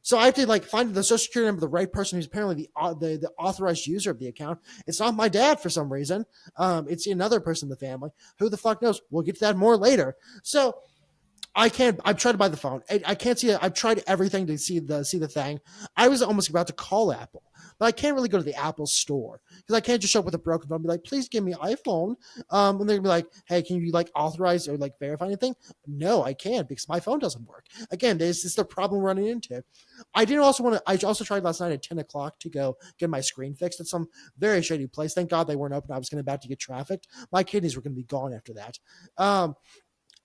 So I have to like find the social security number of the right person who's apparently the authorized user of the account. It's not my dad for some reason. It's another person in the family. Who the fuck knows? We'll get to that more later. So I've tried to buy the phone. I can't see it. I've tried everything to see the thing. I was almost about to call Apple, but I can't really go to the Apple store because I can't just show up with a broken phone and be like, please give me an iPhone. And they're gonna be like, hey, can you like authorize or like verify anything? No, I can't because my phone doesn't work. Again, this is the problem we're running into. I also tried last night at 10 o'clock to go get my screen fixed at some very shady place. Thank God they weren't open. I was about to get trafficked. My kidneys were going to be gone after that.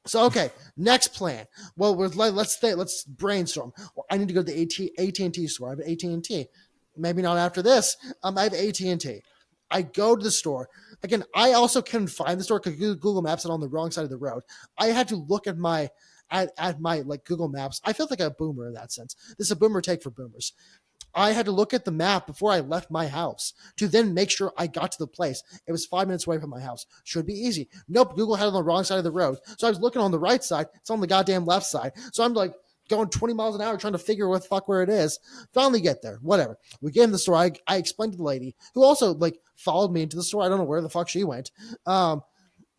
So, okay, next plan. Well, let's brainstorm. Well, I need to go to the AT&T store. I have AT&T. Maybe not after this. I have AT&T. I go to the store. Again, I also couldn't find the store because Google Maps is on the wrong side of the road. I had to look at my like Google Maps. I felt like a boomer in that sense. This is a boomer take for boomers. I had to look at the map before I left my house to then make sure I got to the place. It was 5 minutes away from my house. Should be easy. Nope, Google had it on the wrong side of the road. So I was looking on the right side. It's on the goddamn left side. So I'm like going 20 miles an hour trying to figure where it is. Finally get there. Whatever. We get in the store. I explained to the lady who also like followed me into the store. I don't know where the fuck she went. I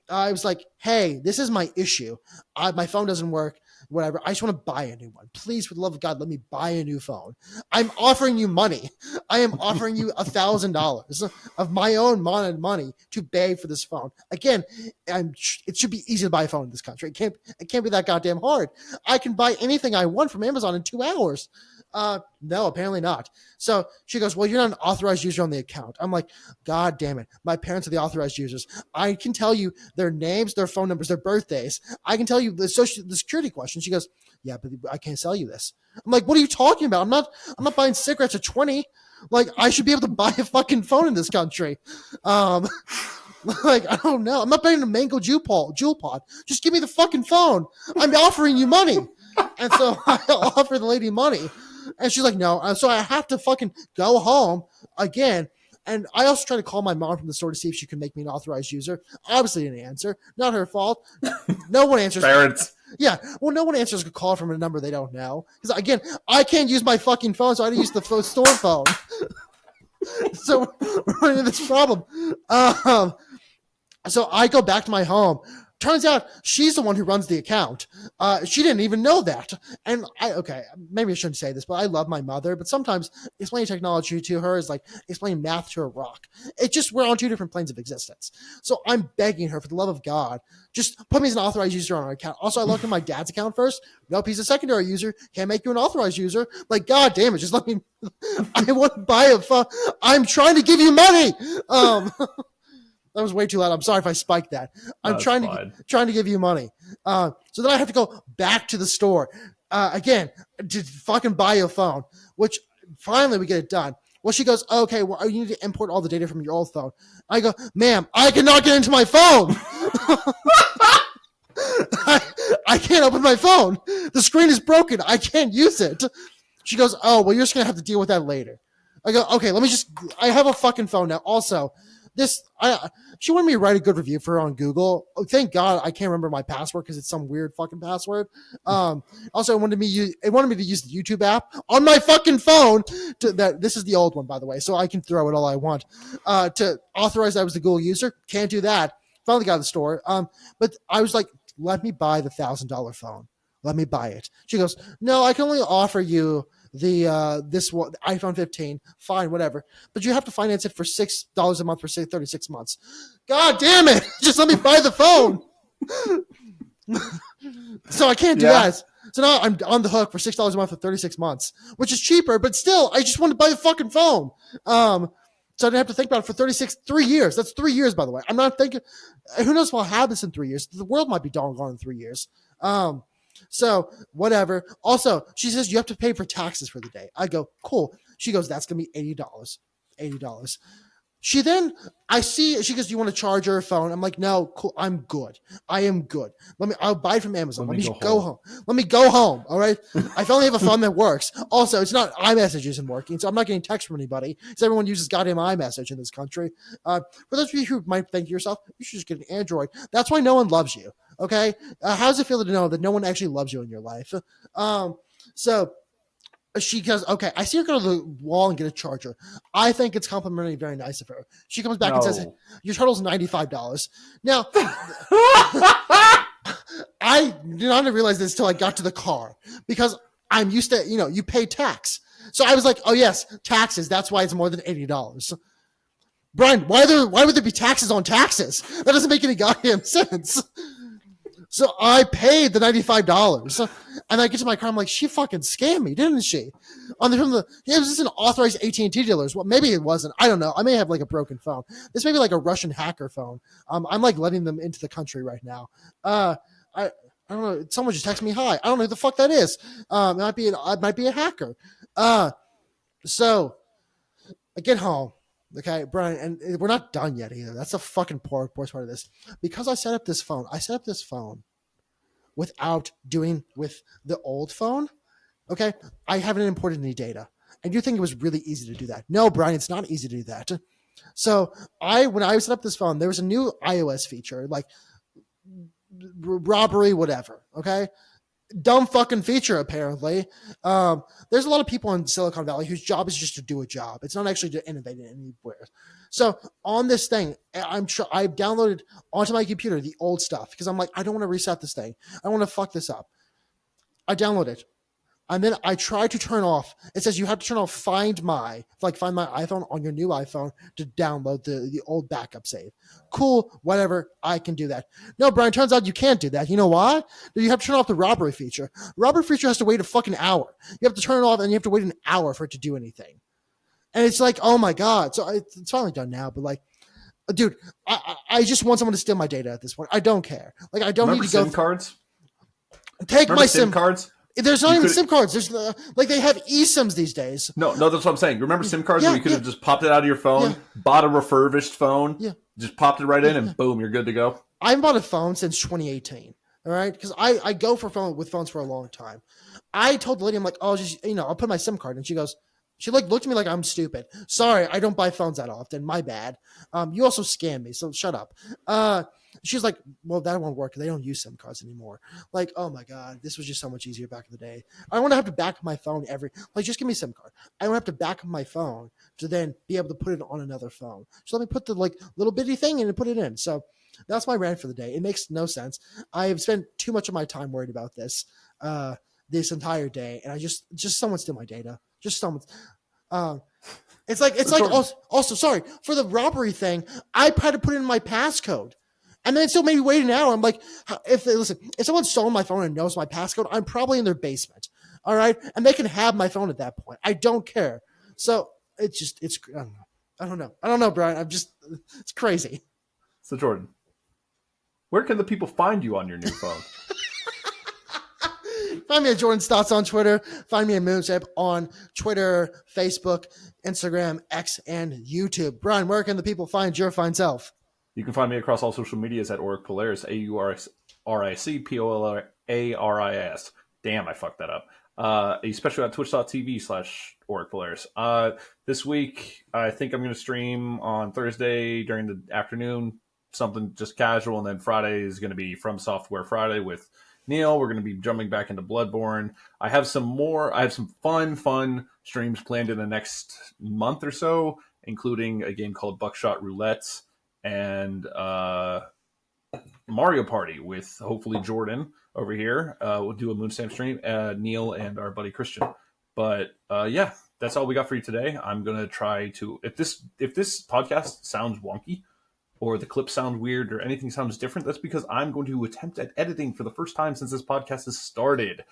was like, hey, this is my issue. My phone doesn't work. Whatever. I just want to buy a new one. Please, for the love of God, let me buy a new phone. I'm offering you money. I am offering you $1,000 of my own money to pay for this phone. Again, it should be easy to buy a phone in this country. It can't be that goddamn hard. I can buy anything I want from Amazon in 2 hours. No, apparently not. So she goes, well, you're not an authorized user on the account. I'm like, God damn it. My parents are the authorized users. I can tell you their names, their phone numbers, their birthdays. I can tell you the security question. She goes, yeah, but I can't sell you this. I'm like, what are you talking about? I'm not buying cigarettes at 20. Like, I should be able to buy a fucking phone in this country. Like, I don't know. I'm not buying a mango jewel pod. Just give me the fucking phone. I'm offering you money. And so I offer the lady money. And she's like, no. And so I have to fucking go home again. And I also tried to call my mom from the store to see if she could make me an authorized user. Obviously didn't answer. Not her fault. No one answers. Parents. Yeah. Well, no one answers a call from a number they don't know. Because, again, I can't use my fucking phone, so I had to use the store phone. So we're running into this problem. So I go back to my home. Turns out she's the one who runs the account. She didn't even know that. And maybe I shouldn't say this, but I love my mother. But sometimes explaining technology to her is like explaining math to a rock. We're on two different planes of existence. So I'm begging her, for the love of God, just put me as an authorized user on our account. Also, I looked at my dad's account first. Nope, he's a secondary user. Can't make you an authorized user. Like, God damn it, just let me. I want to buy a phone. I'm trying to give you money. That was way too loud. I'm sorry if I spiked that. I'm That's fine. trying to give you money. So then I have to go back to the store again to fucking buy a phone, which finally we get it done. Well, she goes, okay, well, you need to import all the data from your old phone. I go, ma'am, I cannot get into my phone. I can't open my phone. The screen is broken. I can't use it. She goes, oh, well, you're just going to have to deal with that later. I go, okay, I have a fucking phone now. Also, she wanted me to write a good review for her on Google. Oh, thank God I can't remember my password because it's some weird fucking password. Also, it wanted me to use the YouTube app on my fucking phone. This is the old one, by the way, so I can throw it all I want. To authorize I was the Google user, can't do that. Finally got to the store. But I was like, let me buy the $1,000 phone. Let me buy it. She goes, no, I can only offer you the this one, iPhone 15. Fine, whatever. But you have to finance it for $6 a month for 36 months. God damn it! Just let me buy the phone. So I can't do that. So now I'm on the hook for $6 a month for 36 months, which is cheaper, but still, I just want to buy the fucking phone. So I didn't have to think about it for 3 years. That's 3 years, by the way. I'm not thinking, who knows what will happen in 3 years. The world might be gone in 3 years. So whatever. Also, she says you have to pay for taxes for the day. I go, cool. She goes, that's going to be $80. $80. She goes, do you want to charge her phone? I'm like, no, cool. I'm good. I am good. I'll buy it from Amazon. Let me go home. Let me go home. All right. I finally have a phone that works. Also, it's not iMessage isn't working, so I'm not getting text from anybody because everyone uses goddamn iMessage in this country. For those of you who might think to yourself, you should just get an Android. That's why no one loves you. Okay. How does it feel to know that no one actually loves you in your life? So she goes, okay, I see her go to the wall and get a charger. I think it's complimentary, very nice of her. She comes back and says, your total's $95. Now, I did not realize this until I got to the car because I'm used to, you pay tax. So I was like, oh, yes, taxes. That's why it's more than $80. Brian, why would there be taxes on taxes? That doesn't make any goddamn sense. So I paid the $95, and I get to my car. I'm like, she fucking scammed me, didn't she? It was just an authorized AT&T dealers. Well, maybe it wasn't. I don't know. I may have like a broken phone. This may be like a Russian hacker phone. I'm like letting them into the country right now. I don't know. Someone just texted me hi. I don't know who the fuck that is. It might be a hacker. So I get home. Okay, Brian, and we're not done yet either. That's the fucking poor part of this. Because I set up this phone without doing with the old phone. Okay, I haven't imported any data. And you think it was really easy to do that. No, Brian, it's not easy to do that. So when I set up this phone, there was a new iOS feature, like robbery, whatever. Okay, dumb fucking feature apparently. There's a lot of people in Silicon Valley whose job is just to do a job. It's not actually to innovate anywhere. So on this thing, I've downloaded onto my computer the old stuff because I'm like, I don't want to reset this thing. I don't want to fuck this up. I download it. And then I try to turn off. It says you have to turn off Find My iPhone on your new iPhone to download the old backup save. Cool, whatever. I can do that. No, Brian, turns out you can't do that. You know why? You have to turn off the robbery feature. Robbery feature has to wait a fucking hour. You have to turn it off and you have to wait an hour for it to do anything. And it's like, oh my God. So it's finally done now, but like, dude, I just want someone to steal my data at this point. I don't care. Like, I don't need to go. SIM cards? Take my SIM cards? There's not even SIM cards. There's like they have eSIMs these days. No, that's what I'm saying. Remember SIM cards where you could have just popped it out of your phone, bought a refurbished phone, just popped it right in, and boom, you're good to go. I haven't bought a phone since 2018. All right, because I go with phones for a long time. I told the lady, I'm like, oh, just I'll put my SIM card, and she looked at me like I'm stupid. Sorry, I don't buy phones that often. My bad. You also scam me, so shut up. She's like, well, that won't work. They don't use SIM cards anymore. Like, oh my God, this was just so much easier back in the day. I don't want to have to back up my phone just give me a SIM card. I don't have to back up my phone to then be able to put it on another phone. So let me put the little bitty thing in and put it in. So that's my rant for the day. It makes no sense. I have spent too much of my time worried about this entire day. And I just someone steal my data. Just someone. It's like also sorry for the robbery thing. I had to put in my passcode. And then it still made me wait an hour. I'm like, if someone's stolen my phone and knows my passcode, I'm probably in their basement. All right. And they can have my phone at that point. I don't care. So I don't know. I don't know, Brian. It's crazy. So Jordan, where can the people find you on your new phone? Find me at Jordan's Thoughts on Twitter. Find me at Moonship on Twitter, Facebook, Instagram, X, and YouTube. Brian, where can the people find your fine self? You can find me across all social medias at Auric Polaris, AURICPOLARIS. Damn, I fucked that up. Especially at twitch.tv/Auric Polaris. This week, I think I'm going to stream on Thursday during the afternoon, something just casual, and then Friday is going to be From Software Friday with Neil. We're going to be jumping back into Bloodborne. I have some fun streams planned in the next month or so, including a game called Buckshot Roulette and Mario Party with hopefully Jorden over here. We'll do a Moonstamp stream, Neil and our buddy Christian. But yeah, that's all we got for you today. I'm gonna try to if this podcast sounds wonky or the clips sound weird or anything sounds different, that's because I'm going to attempt at editing for the first time since this podcast has started.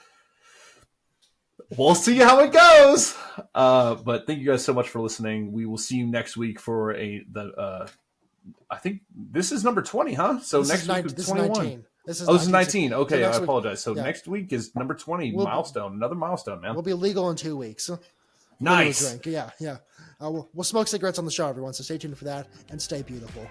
We'll see how it goes. But thank you guys so much for listening. We will see you next week for I think this is number 20, huh? So next week is 21. This is 19. Okay, so I apologize. So next week is number 20, milestone. Another milestone, man. We'll be legal in 2 weeks. Nice. Drink. Yeah. We'll smoke cigarettes on the show, everyone, so stay tuned for that, and stay beautiful.